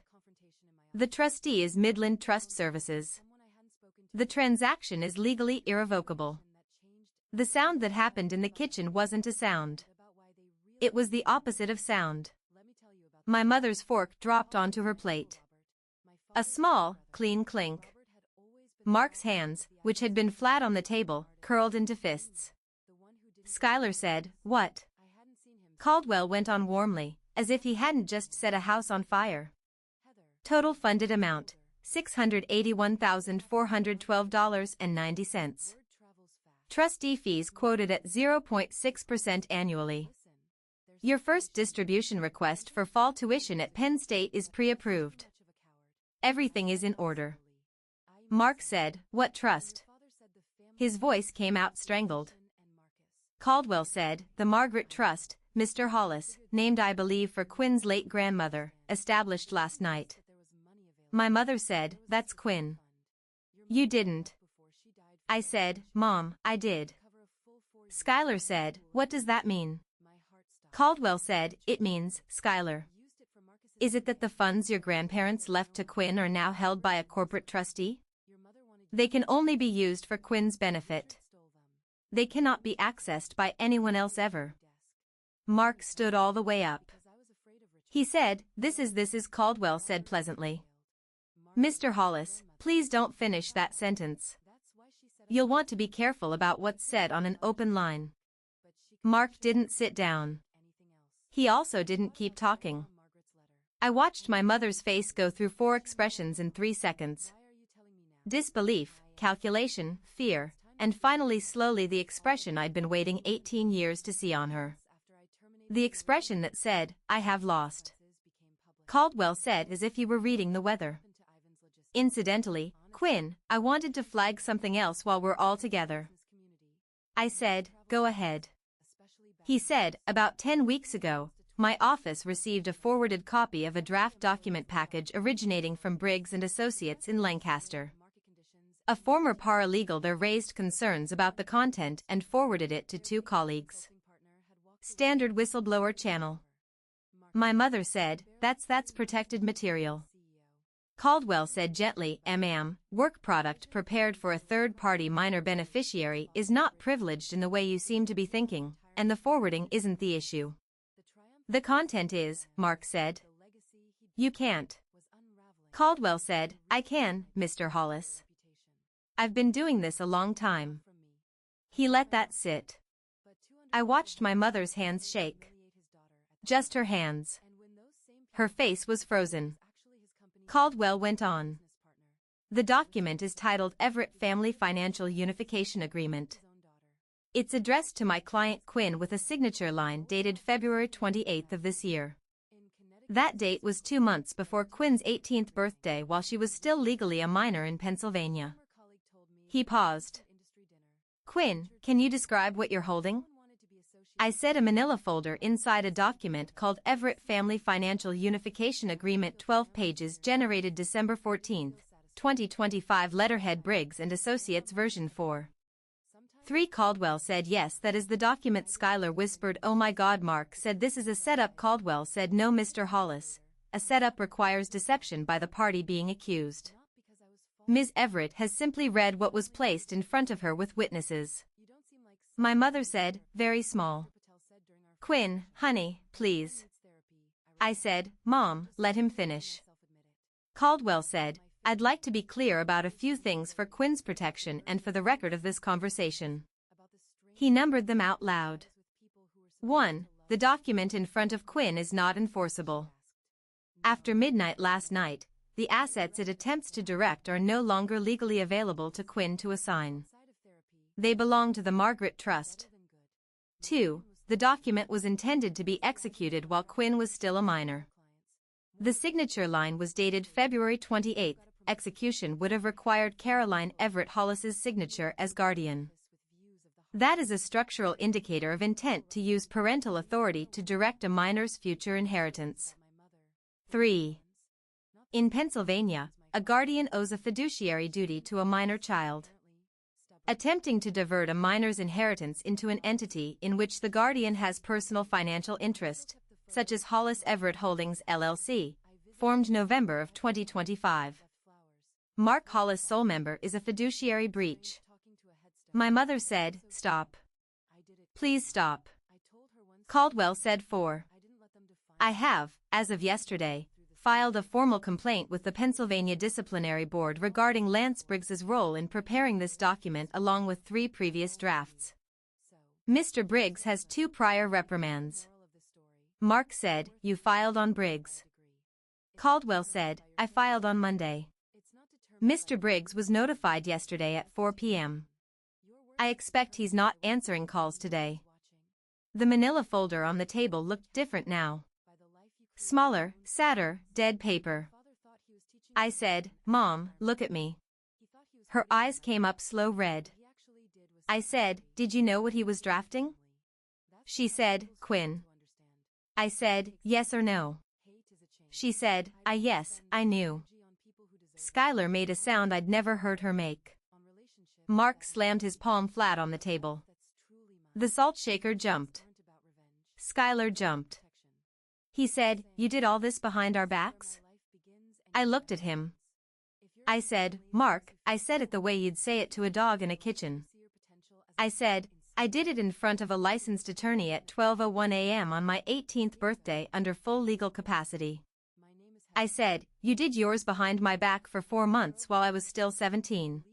The trustee is Midland Trust Services. The transaction is legally irrevocable." The sound that happened in the kitchen wasn't a sound. It was the opposite of sound. My mother's fork dropped onto her plate. A small, clean clink. Mark's hands, which had been flat on the table, curled into fists. Skylar said, "What?" Caldwell went on warmly, as if he hadn't just set a house on fire. Total funded amount, $681,412.90. Trustee fees quoted at 0.6% annually. Your first distribution request for fall tuition at Penn State is pre-approved. Everything is in order. Mark said, "What trust?" His voice came out strangled. Caldwell said, "The Margaret Trust, Mr. Hollis, named I believe for Quinn's late grandmother, established last night." My mother said, "That's Quinn." "You didn't." I said, "Mom, I did." Skylar said, "What does that mean?" Caldwell said, "It means, Skylar. Is it that the funds your grandparents left to Quinn are now held by a corporate trustee? They can only be used for Quinn's benefit. They cannot be accessed by anyone else ever." Mark stood all the way up. He said, This is Caldwell said pleasantly. "Mr. Hollis, please don't finish that sentence. You'll want to be careful about what's said on an open line." Mark didn't sit down. He also didn't keep talking. I watched my mother's face go through 4 expressions in 3 seconds. Disbelief, calculation, fear, and finally slowly the expression I'd been waiting 18 years to see on her. The expression that said, "I have lost." Caldwell said as if he were reading the weather. "Incidentally, Quinn, I wanted to flag something else while we're all together." I said, "Go ahead." He said, "About 10 weeks ago, my office received a forwarded copy of a draft document package originating from Briggs & Associates in Lancaster. A former paralegal there raised concerns about the content and forwarded it to 2 colleagues. Standard whistleblower channel." My mother said, That's protected material." Caldwell said gently, "Ma'am, work product prepared for a third-party minor beneficiary is not privileged in the way you seem to be thinking, and the forwarding isn't the issue." "The content is," Mark said. "You can't." Caldwell said, "I can, Mr. Hollis. I've been doing this a long time." He let that sit. I watched my mother's hands shake. Just her hands. Her face was frozen. Caldwell went on. "The document is titled Everett Family Financial Unification Agreement. It's addressed to my client Quinn with a signature line dated February 28th of this year. That date was 2 months before Quinn's 18th birthday while she was still legally a minor in Pennsylvania." He paused. "Quinn, can you describe what you're holding?" I said, "A manila folder inside a document called Everett Family Financial Unification Agreement, 12 pages, generated December 14, 2025, letterhead Briggs & Associates version 4. 3. Caldwell said, "Yes, that is the document." Skylar whispered, "Oh my God." Mark said, "This is a setup." Caldwell said, "No, Mr. Hollis. A setup requires deception by the party being accused. Ms. Everett has simply read what was placed in front of her with witnesses." My mother said, very small, "Quinn, honey, please." I said, "Mom, let him finish." Caldwell said, "I'd like to be clear about a few things for Quinn's protection and for the record of this conversation." He numbered them out loud. 1. The document in front of Quinn is not enforceable. After midnight last night, the assets it attempts to direct are no longer legally available to Quinn to assign. They belong to the Margaret Trust. 2. The document was intended to be executed while Quinn was still a minor. The signature line was dated February 28. Execution would have required Caroline Everett Hollis's signature as guardian. That is a structural indicator of intent to use parental authority to direct a minor's future inheritance. 3. In Pennsylvania, a guardian owes a fiduciary duty to a minor child. Attempting to divert a minor's inheritance into an entity in which the guardian has personal financial interest, such as Hollis Everett Holdings LLC, formed November of 2025. Mark Hollis, sole member, is a fiduciary breach. My mother said, "Stop. Please stop." Caldwell said 4. I have, as of yesterday, filed a formal complaint with the Pennsylvania Disciplinary Board regarding Lance Briggs's role in preparing this document along with 3 previous drafts. Mr. Briggs has 2 prior reprimands. Mark said, you filed on Briggs. Caldwell said, I filed on Monday. Mr. Briggs was notified yesterday at 4 p.m. I expect he's not answering calls today. The manila folder on the table looked different now. Smaller, sadder, dead paper. I said, Mom, look at me. Her eyes came up slow red. I said, did you know what he was drafting? She said, Quinn. I said, yes or no. She said, yes, I knew. Skylar made a sound I'd never heard her make. Mark slammed his palm flat on the table. The salt shaker jumped. Skylar jumped. He said, you did all this behind our backs? I looked at him. I said, Mark, I said it the way you'd say it to a dog in a kitchen. I said, I did it in front of a licensed attorney at 12:01 a.m. on my 18th birthday under full legal capacity. I said, you did yours behind my back for 4 months while I was still 17.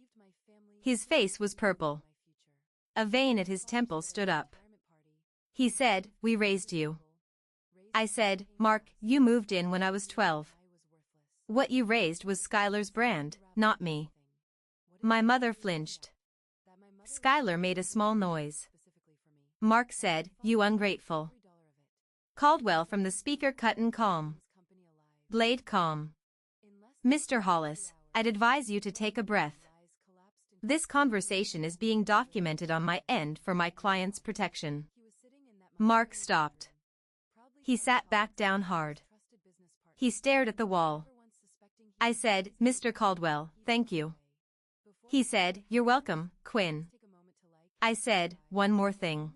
His face was purple. A vein at his temple stood up. He said, we raised you. I said, Mark, you moved in when I was 12. What you raised was Skylar's brand, not me. My mother flinched. Skylar made a small noise. Mark said, you ungrateful. Caldwell from the speaker cut in calm. Blade calm. Mr. Hollis, I'd advise you to take a breath. This conversation is being documented on my end for my client's protection. Mark stopped. He sat back down hard. He stared at the wall. I said, Mr. Caldwell, thank you. He said, you're welcome, Quinn. I said, one more thing.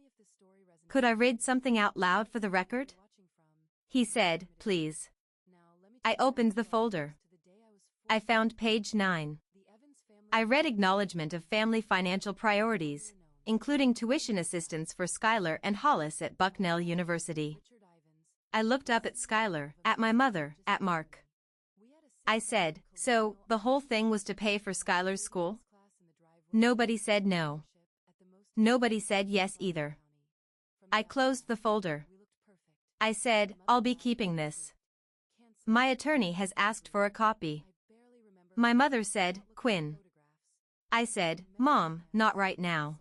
Could I read something out loud for the record? He said, please. I opened the folder. I found page 9. I read acknowledgement of family financial priorities, including tuition assistance for Skylar and Hollis at Bucknell University. I looked up at Skylar, at my mother, at Mark. I said, so, the whole thing was to pay for Skylar's school? Nobody said no. Nobody said yes either. I closed the folder. I said, I'll be keeping this. My attorney has asked for a copy. My mother said, Quinn. I said, Mom, not right now.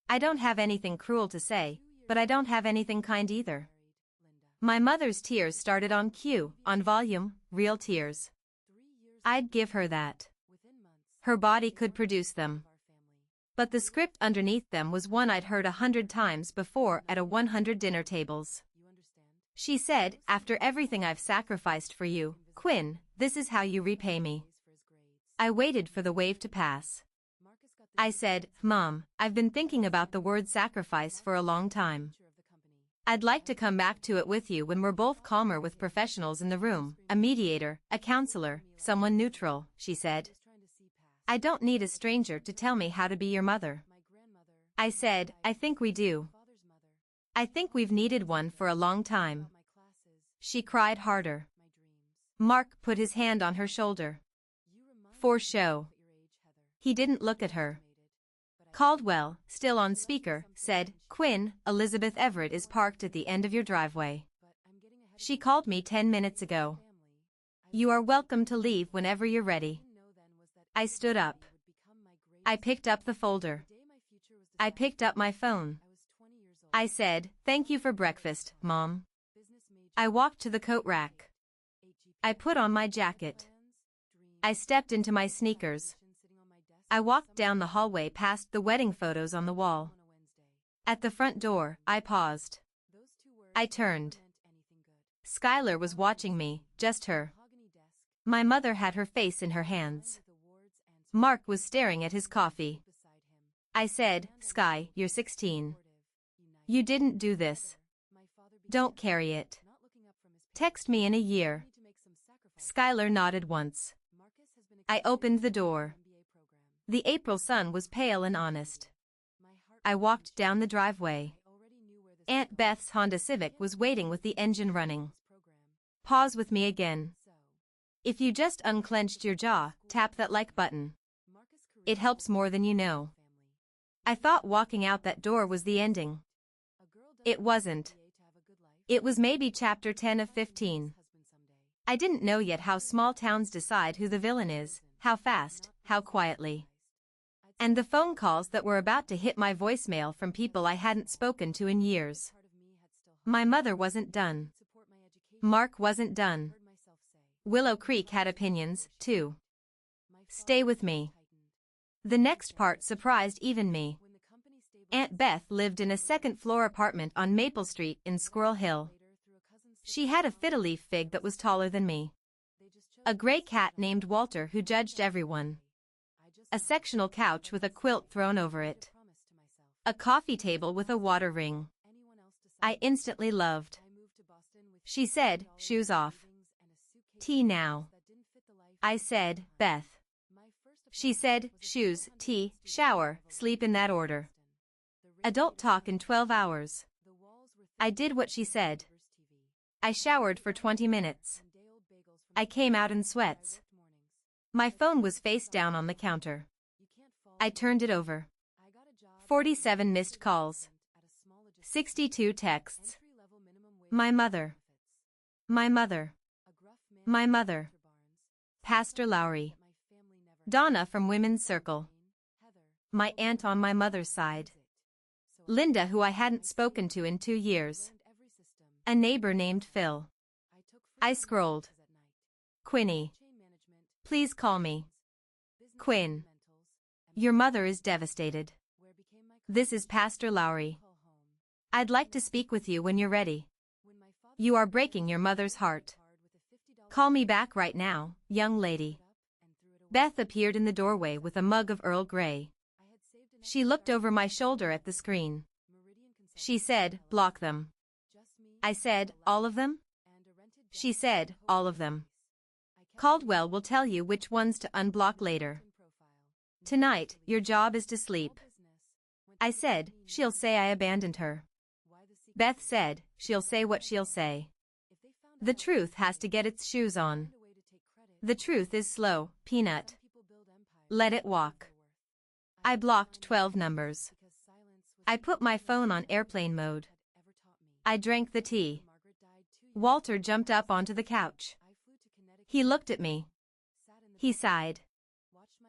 I don't have anything cruel to say, but I don't have anything kind either. My mother's tears started on cue, on volume, real tears. I'd give her that. Her body could produce them. But the script underneath them was one I'd heard 100 times before at a 100 dinner tables. She said, after everything I've sacrificed for you, Quinn, this is how you repay me. I waited for the wave to pass. I said, Mom, I've been thinking about the word sacrifice for a long time. I'd like to come back to it with you when we're both calmer with professionals in the room, a mediator, a counselor, someone neutral, she said. I don't need a stranger to tell me how to be your mother. I said, I think we do. I think we've needed one for a long time. She cried harder. Mark put his hand on her shoulder. For show. He didn't look at her. Caldwell, still on speaker, said, Quinn, Elizabeth Everett is parked at the end of your driveway. She called me 10 minutes ago. You are welcome to leave whenever you're ready. I stood up. I picked up the folder. I picked up my phone. I said, thank you for breakfast, Mom. I walked to the coat rack. I put on my jacket. I stepped into my sneakers. I walked down the hallway past the wedding photos on the wall. At the front door, I paused. I turned. Skylar was watching me, just her. My mother had her face in her hands. Mark was staring at his coffee. I said, Sky, you're 16. You didn't do this. Don't carry it. Text me in a year. Skylar nodded once. I opened the door. The April sun was pale and honest. I walked down the driveway. Aunt Beth's Honda Civic was waiting with the engine running. Pause with me again. If you just unclenched your jaw, tap that like button. It helps more than you know. I thought walking out that door was the ending. It wasn't. It was maybe chapter 10 of 15. I didn't know yet how small towns decide who the villain is, how fast, how quietly. And the phone calls that were about to hit my voicemail from people I hadn't spoken to in years. My mother wasn't done. Mark wasn't done. Willow Creek had opinions, too. Stay with me. The next part surprised even me. Aunt Beth lived in a second-floor apartment on Maple Street in Squirrel Hill. She had a fiddle-leaf fig that was taller than me. A gray cat named Walter who judged everyone. A sectional couch with a quilt thrown over it. A coffee table with a water ring. I instantly loved. She said, "Shoes off. Tea now." I said, "Beth." She said, "Shoes, tea, shower, sleep in that order. Adult talk in 12 hours. I did what she said. I showered for 20 minutes. I came out in sweats. My phone was face down on the counter. I turned it over. 47 missed calls. 62 texts. My mother. My mother. My mother. Pastor Lowry. Donna from Women's Circle. My aunt on my mother's side. Linda, who I hadn't spoken to in 2 years. A neighbor named Phil. I scrolled. Quinny. Please call me. Quinn. Your mother is devastated. This is Pastor Lowry. I'd like to speak with you when you're ready. You are breaking your mother's heart. Call me back right now, young lady. Beth appeared in the doorway with a mug of Earl Grey. She looked over my shoulder at the screen. She said, "Block them." I said, "All of them?" She said, "All of them. Caldwell will tell you which ones to unblock later. Tonight, your job is to sleep." I said, "She'll say I abandoned her." Beth said, "She'll say what she'll say. The truth has to get its shoes on. The truth is slow, Peanut. Let it walk." I blocked 12 numbers. I put my phone on airplane mode. I drank the tea. Walter jumped up onto the couch. He looked at me. He sighed.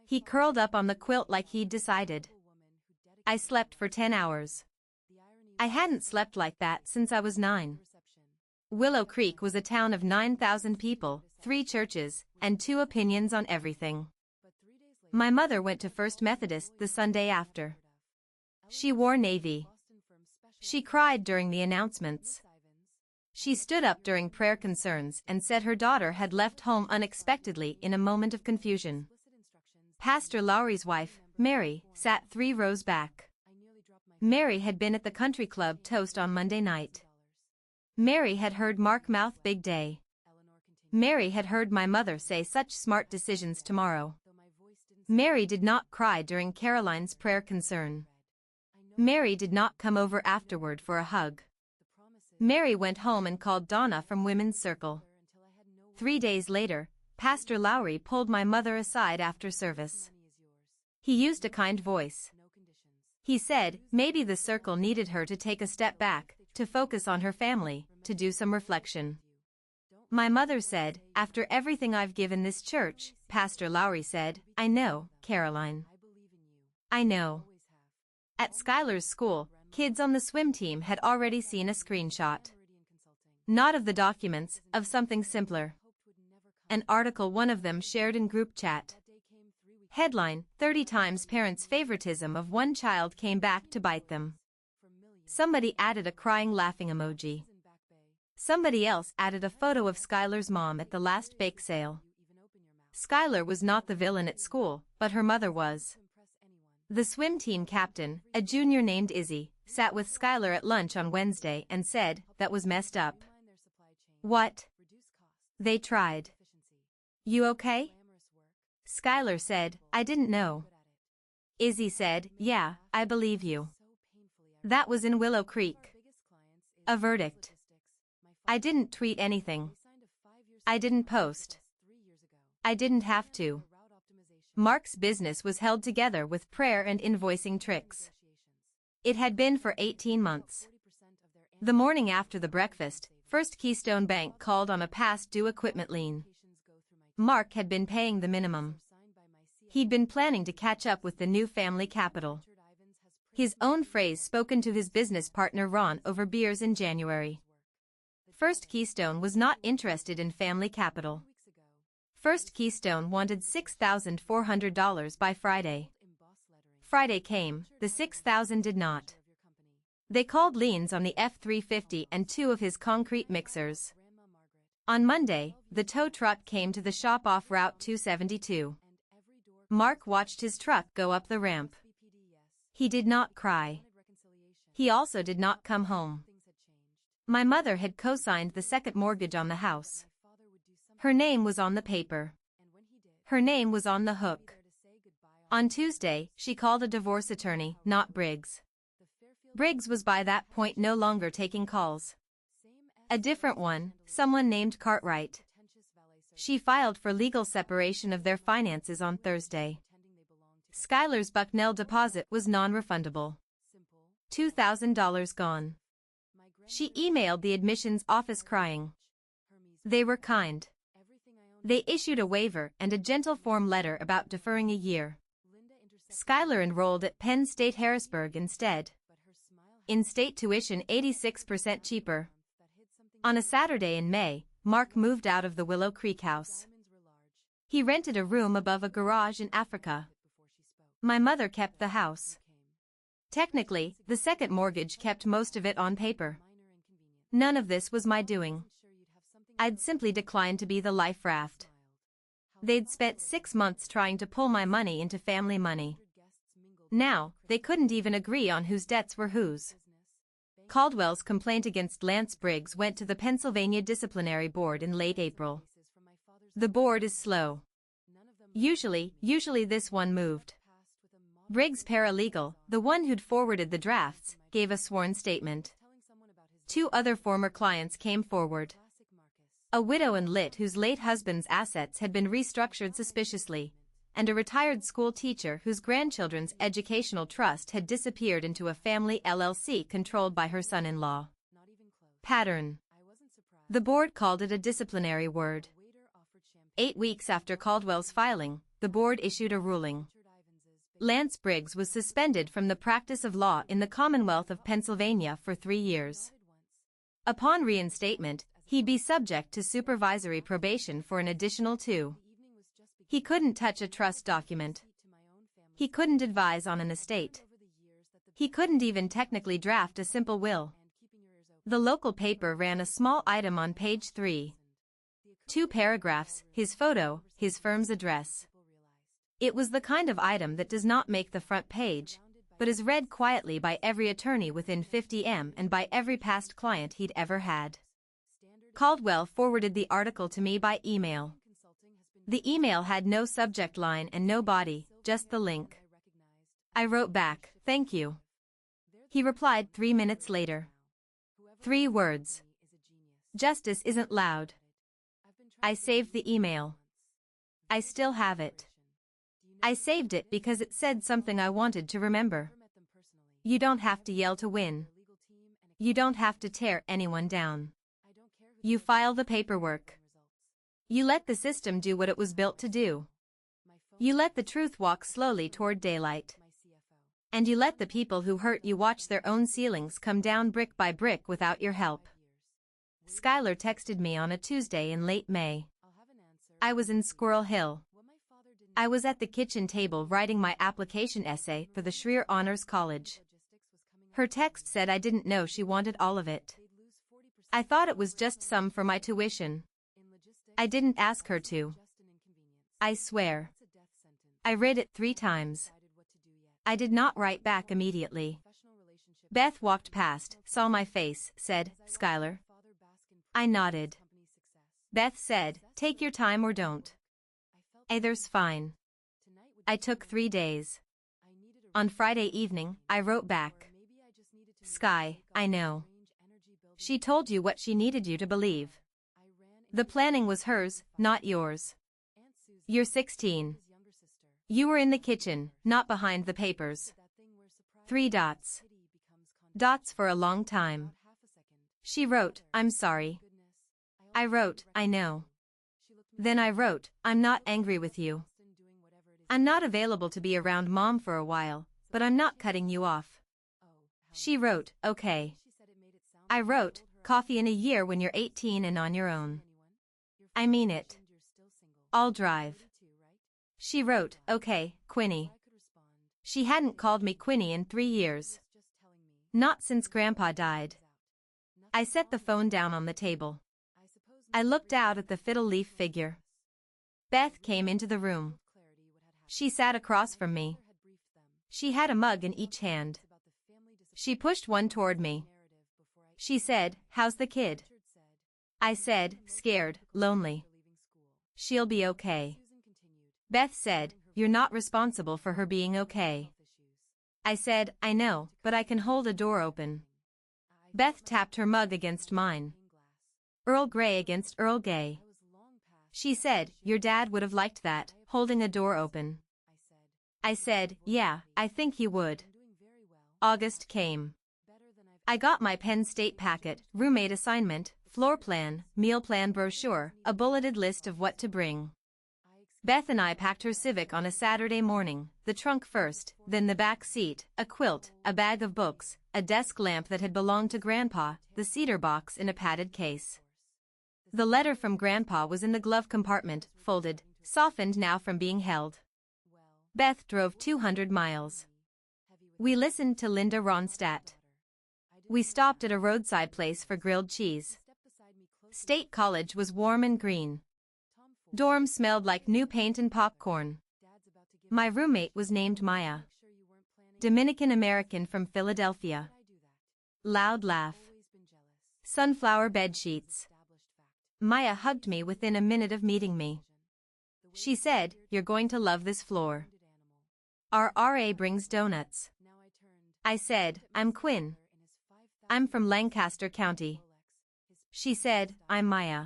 He curled up on the quilt like he'd decided. I slept for 10 hours. I hadn't slept like that since I was 9. Willow Creek was a town of 9,000 people, 3 churches, and 2 opinions on everything. My mother went to First Methodist the Sunday after. She wore navy. She cried during the announcements. She stood up during prayer concerns and said her daughter had left home unexpectedly in a moment of confusion. Pastor Lowry's wife, Mary, sat 3 rows back. Mary had been at the country club toast on Monday night. Mary had heard Mark mouth big day. Mary had heard my mother say such smart decisions tomorrow. Mary did not cry during Caroline's prayer concern. Mary did not come over afterward for a hug. Mary went home and called Donna from Women's Circle. 3 days later, Pastor Lowry pulled my mother aside after service. He used a kind voice. He said, maybe the circle needed her to take a step back, to focus on her family, to do some reflection. My mother said, "After everything I've given this church," Pastor Lowry said, "I know, Caroline. I know." At Skylar's school, kids on the swim team had already seen a screenshot. Not of the documents, of something simpler. An article one of them shared in group chat. Headline, 30 times parents' favoritism of one child came back to bite them. Somebody added a crying laughing emoji. Somebody else added a photo of Skylar's mom at the last bake sale. Skylar was not the villain at school, but her mother was. The swim team captain, a junior named Izzy, sat with Skylar at lunch on Wednesday and said, "That was messed up." What? They tried. You okay? Skylar said, "I didn't know." Izzy said, "Yeah, I believe you." That was in Willow Creek. A verdict. I didn't tweet anything. I didn't post. I didn't have to. Mark's business was held together with prayer and invoicing tricks. It had been for 18 months. The morning after the breakfast, First Keystone Bank called on a past due equipment lien. Mark had been paying the minimum. He'd been planning to catch up with the new family capital. His own phrase spoken to his business partner Ron over beers in January. First Keystone was not interested in family capital. First Keystone wanted $6,400 by Friday. Friday came, the $6,000 did not. They called liens on the F-350 and 2 of his concrete mixers. On Monday, the tow truck came to the shop off Route 272. Mark watched his truck go up the ramp. He did not cry. He also did not come home. My mother had co-signed the second mortgage on the house. Her name was on the paper. Her name was on the hook. On Tuesday, she called a divorce attorney, not Briggs. Briggs was by that point no longer taking calls. A different one, someone named Cartwright. She filed for legal separation of their finances on Thursday. Skylar's Bucknell deposit was non-refundable. $2,000 gone. She emailed the admissions office crying. They were kind. They issued a waiver and a gentle form letter about deferring a year. Skylar enrolled at Penn State Harrisburg instead. In-state tuition 86% cheaper. On a Saturday in May, Mark moved out of the Willow Creek house. He rented a room above a garage in Africa. My mother kept the house. Technically, the second mortgage kept most of it on paper. None of this was my doing. I'd simply declined to be the life raft. They'd spent 6 months trying to pull my money into family money. Now, they couldn't even agree on whose debts were whose. Caldwell's complaint against Lance Briggs went to the Pennsylvania Disciplinary Board in late April. The board is slow. Usually this one moved. Briggs' paralegal, the one who'd forwarded the drafts, gave a sworn statement. 2 other former clients came forward. A widow and lit whose late husband's assets had been restructured suspiciously, and a retired school teacher whose grandchildren's educational trust had disappeared into a family LLC controlled by her son-in-law. Pattern. The board called it a disciplinary word. 8 weeks after Caldwell's filing, the board issued a ruling. Lance Briggs was suspended from the practice of law in the Commonwealth of Pennsylvania for 3 years. Upon reinstatement, he'd be subject to supervisory probation for an additional 2. He couldn't touch a trust document. He couldn't advise on an estate. He couldn't even technically draft a simple will. The local paper ran a small item on page 3. 2 paragraphs, his photo, his firm's address. It was the kind of item that does not make the front page, but is read quietly by every attorney within 50 m and by every past client he'd ever had. Caldwell forwarded the article to me by email. The email had no subject line and no body, just the link. I wrote back, "Thank you." He replied 3 minutes later. 3 words. Justice isn't loud. I saved the email. I still have it. I saved it because it said something I wanted to remember. You don't have to yell to win. You don't have to tear anyone down. You file the paperwork. You let the system do what it was built to do. You let the truth walk slowly toward daylight. And you let the people who hurt you watch their own ceilings come down brick by brick without your help. Skylar texted me on a Tuesday in late May. I was in Squirrel Hill. I was at the kitchen table writing my application essay for the Schreer Honors College. Her text said I didn't know she wanted all of it. I thought it was just some for my tuition. I didn't ask her to. I swear. I read it 3 times. I did not write back immediately. Beth walked past, saw my face, said, "Skylar?" I nodded. Beth said, "Take your time or don't. Either's fine." I took 3 days. On Friday evening, I wrote back. "Sky, I know. She told you what she needed you to believe. The planning was hers, not yours. You're 16. You were in the kitchen, not behind the papers. 3 dots. Dots for a long time. She wrote, I'm sorry. I wrote, I know. Then I wrote, I'm not angry with you. I'm not available to be around Mom for a while, but I'm not cutting you off. She wrote, okay. I wrote, coffee in a year when you're 18 and on your own. I mean it. I'll drive. She wrote, okay, Quinny. She hadn't called me Quinny in 3 years. Not since Grandpa died. I set the phone down on the table. I looked out at the fiddle leaf figure. Beth came into the room. She sat across from me. She had a mug in each hand. She pushed one toward me. She said, how's the kid? I said, scared, lonely. She'll be okay. Beth said, you're not responsible for her being okay. I said, I know, but I can hold a door open. Beth tapped her mug against mine. Earl Grey against Earl Gay. She said, your dad would have liked that, holding a door open. I said, yeah, I think he would. August came. I got my Penn State packet, roommate assignment, floor plan, meal plan brochure, a bulleted list of what to bring. Beth and I packed her Civic on a Saturday morning, the trunk first, then the back seat, a quilt, a bag of books, a desk lamp that had belonged to Grandpa, the cedar box in a padded case. The letter from Grandpa was in the glove compartment, folded, softened now from being held. Beth drove 200 miles. We listened to Linda Ronstadt. We stopped at a roadside place for grilled cheese. State College was warm and green. Dorm smelled like new paint and popcorn. My roommate was named Maya. Dominican American from Philadelphia. Loud laugh. Sunflower bed sheets. Maya hugged me within a minute of meeting me. She said, you're going to love this floor. Our RA brings donuts. I said, I'm Quinn. I'm from Lancaster County. She said, I'm Maya.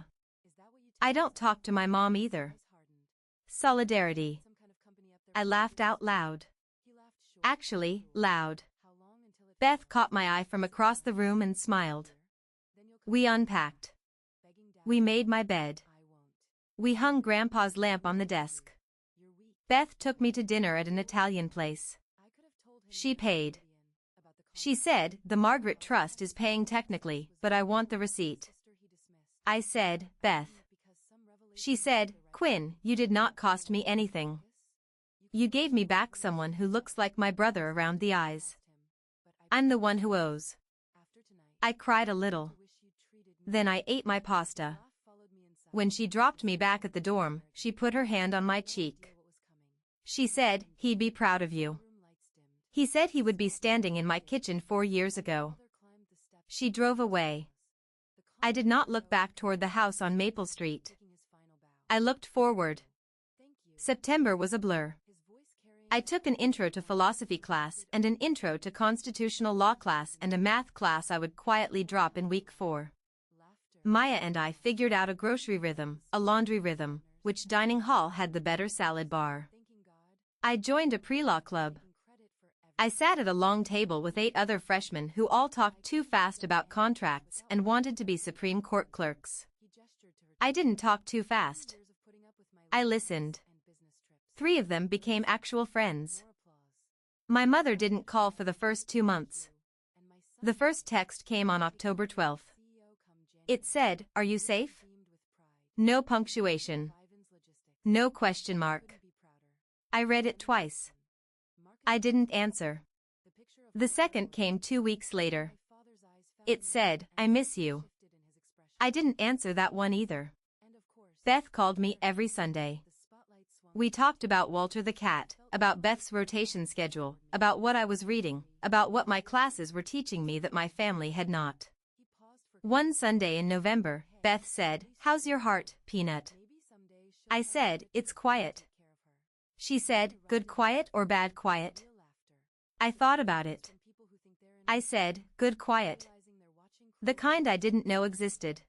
I don't talk to my mom either. Solidarity. I laughed out loud. Actually, loud. Beth caught my eye from across the room and smiled. We unpacked. We made my bed. We hung Grandpa's lamp on the desk. Beth took me to dinner at an Italian place. She paid. She said, the Margaret Trust is paying technically, but I want the receipt. I said, Beth. She said, Quinn, you did not cost me anything. You gave me back someone who looks like my brother around the eyes. I'm the one who owes. I cried a little. Then I ate my pasta. When she dropped me back at the dorm, she put her hand on my cheek. She said, he'd be proud of you. He said he would be standing in my kitchen 4 years ago. She drove away. I did not look back toward the house on Maple Street. I looked forward. September was a blur. I took an intro to philosophy class and an intro to constitutional law class and a math class I would quietly drop in week 4. Maya and I figured out a grocery rhythm, a laundry rhythm, which dining hall had the better salad bar. I joined a pre-law club. I sat at a long table with 8 other freshmen who all talked too fast about contracts and wanted to be Supreme Court clerks. I didn't talk too fast. I listened. 3 of them became actual friends. My mother didn't call for the first 2 months. The first text came on October 12th. It said, are you safe? No punctuation. No question mark. I read it twice. I didn't answer. The second came 2 weeks later. It said, I miss you. I didn't answer that one either. Beth called me every Sunday. We talked about Walter the cat, about Beth's rotation schedule, about what I was reading, about what my classes were teaching me that my family had not. One Sunday in November, Beth said, how's your heart, Peanut? I said, it's quiet. She said, good quiet or bad quiet? I thought about it. I said, good quiet. The kind I didn't know existed.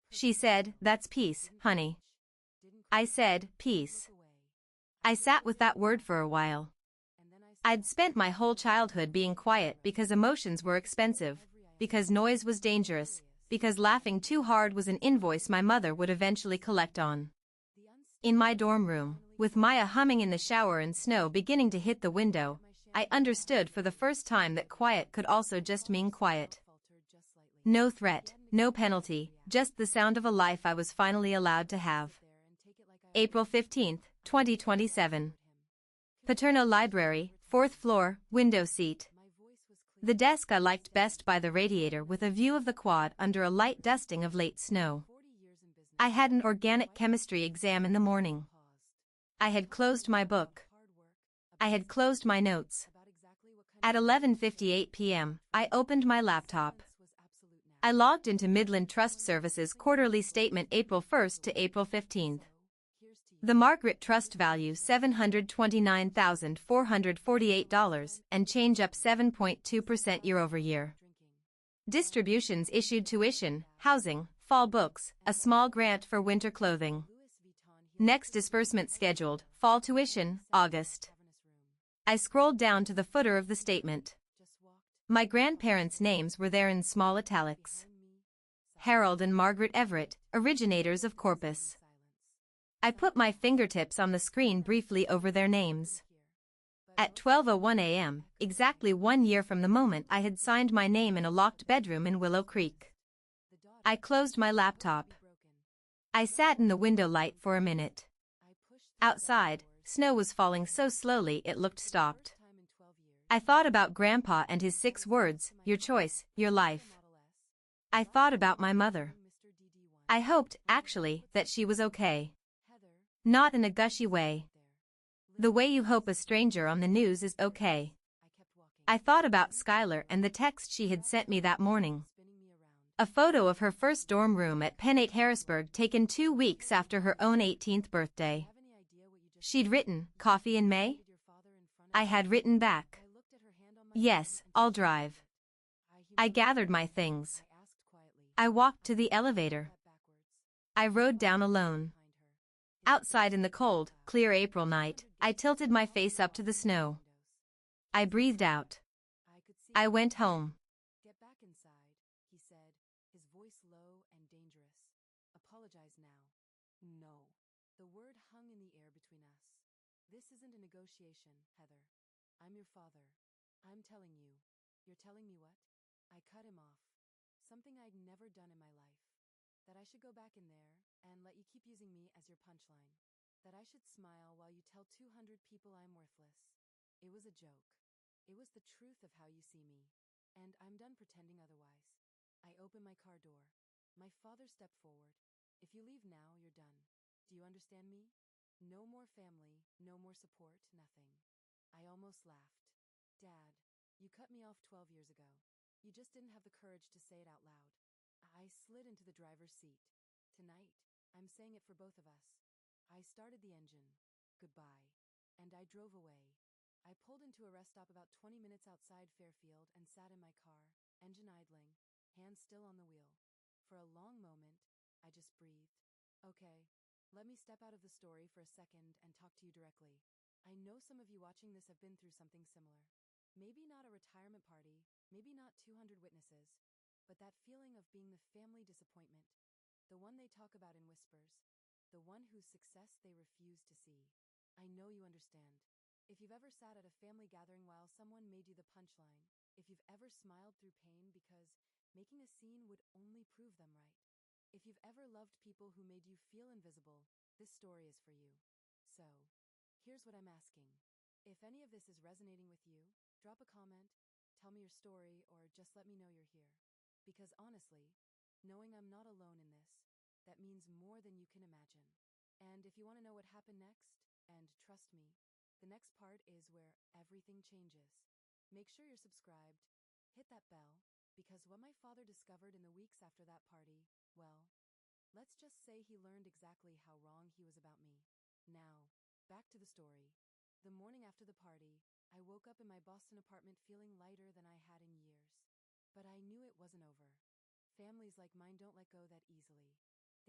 She said, "That's peace, honey." I said, "Peace." I sat with that word for a while. I'd spent my whole childhood being quiet because emotions were expensive, because noise was dangerous, because laughing too hard was an invoice my mother would eventually collect on. In my dorm room, with Maya humming in the shower and snow beginning to hit the window, I understood for the first time that quiet could also just mean quiet. No threat, no penalty, just the sound of a life I was finally allowed to have. April 15, 2027. Paterno Library, 4th floor, window seat. The desk I liked best by the radiator with a view of the quad under a light dusting of late snow. I had an organic chemistry exam in the morning. I had closed my book. I had closed my notes. At 11:58 p.m., I opened my laptop. I logged into Midland Trust Services quarterly statement April 1st to April 15th. The Margaret Trust value $729,448 and change up 7.2% year over year. Distributions issued: tuition, housing, fall books, a small grant for winter clothing. Next disbursement scheduled, fall tuition, August. I scrolled down to the footer of the statement. My grandparents' names were there in small italics. Harold and Margaret Everett, originators of Corpus. I put my fingertips on the screen briefly over their names. At 12:01 a.m., exactly 1 year from the moment I had signed my name in a locked bedroom in Willow Creek. I closed my laptop. I sat in the window light for a minute. Outside, snow was falling so slowly it looked stopped. I thought about Grandpa and his 6 words, "Your choice, your life." I thought about my mother. I hoped, actually, that she was okay. Not in a gushy way. The way you hope a stranger on the news is okay. I thought about Skylar and the text she had sent me that morning. A photo of her first dorm room at Penn 8 Harrisburg taken 2 weeks after her own 18th birthday. She'd written, "Coffee in May?" I had written back, "Yes, I'll drive." I gathered my things. I walked to the elevator. I rode down alone. Outside in the cold, clear April night, I tilted my face up to the snow. I breathed out. I went home. "Get back inside," he said, his voice low and dangerous. "Apologize now." "No." The word hung in the air between us. "This isn't a negotiation, Heather. I'm your father. I'm telling you." "You're telling me what?" I cut him off. Something I'd never done in my life. That I should go back in there and let you keep using me as your punchline. That I should smile while you tell 200 people I'm worthless. It was a joke. It was the truth of how you see me. And I'm done pretending otherwise. I opened my car door. My father stepped forward. "If you leave now, you're done. Do you understand me? No more family, no more support, nothing." I almost laughed. "Dad, you cut me off 12 years ago. You just didn't have the courage to say it out loud." I slid into the driver's seat. "Tonight, I'm saying it for both of us." I started the engine. Goodbye. And I drove away. I pulled into a rest stop about 20 minutes outside Fairfield and sat in my car, engine idling, hands still on the wheel. For a long moment, I just breathed. "Okay, let me step out of the story for a second and talk to you directly. I know some of you watching this have been through something similar. Maybe not a retirement party, maybe not 200 witnesses, but that feeling of being the family disappointment, the one they talk about in whispers, the one whose success they refuse to see. I know you understand. If you've ever sat at a family gathering while someone made you the punchline, if you've ever smiled through pain because making a scene would only prove them right, if you've ever loved people who made you feel invisible, this story is for you. So, here's what I'm asking. If any of this is resonating with you, drop a comment, tell me your story, or just let me know you're here. Because honestly, knowing I'm not alone in this, that means more than you can imagine. And if you want to know what happened next, and trust me, the next part is where everything changes. Make sure you're subscribed, hit that bell, because what my father discovered in the weeks after that party, well, let's just say he learned exactly how wrong he was about me. Now, back to the story. The morning after the party, I woke up in my Boston apartment feeling lighter than I had in years. But I knew it wasn't over. Families like mine don't let go that easily.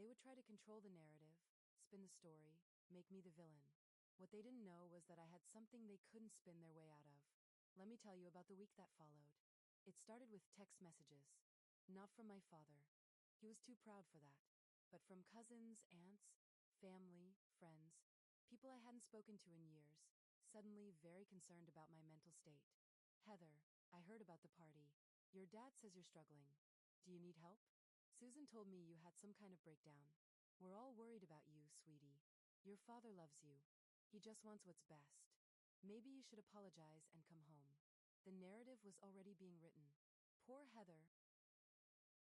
They would try to control the narrative, spin the story, make me the villain. What they didn't know was that I had something they couldn't spin their way out of. Let me tell you about the week that followed. It started with text messages. Not from my father. He was too proud for that. But from cousins, aunts, family, friends, people I hadn't spoken to in years, suddenly very concerned about my mental state. Heather, I heard about the party. Your dad says you're struggling. Do you need help? Susan told me you had some kind of breakdown. We're all worried about you, sweetie. Your father loves you. He just wants what's best. Maybe you should apologize and come home. The narrative was already being written. Poor Heather,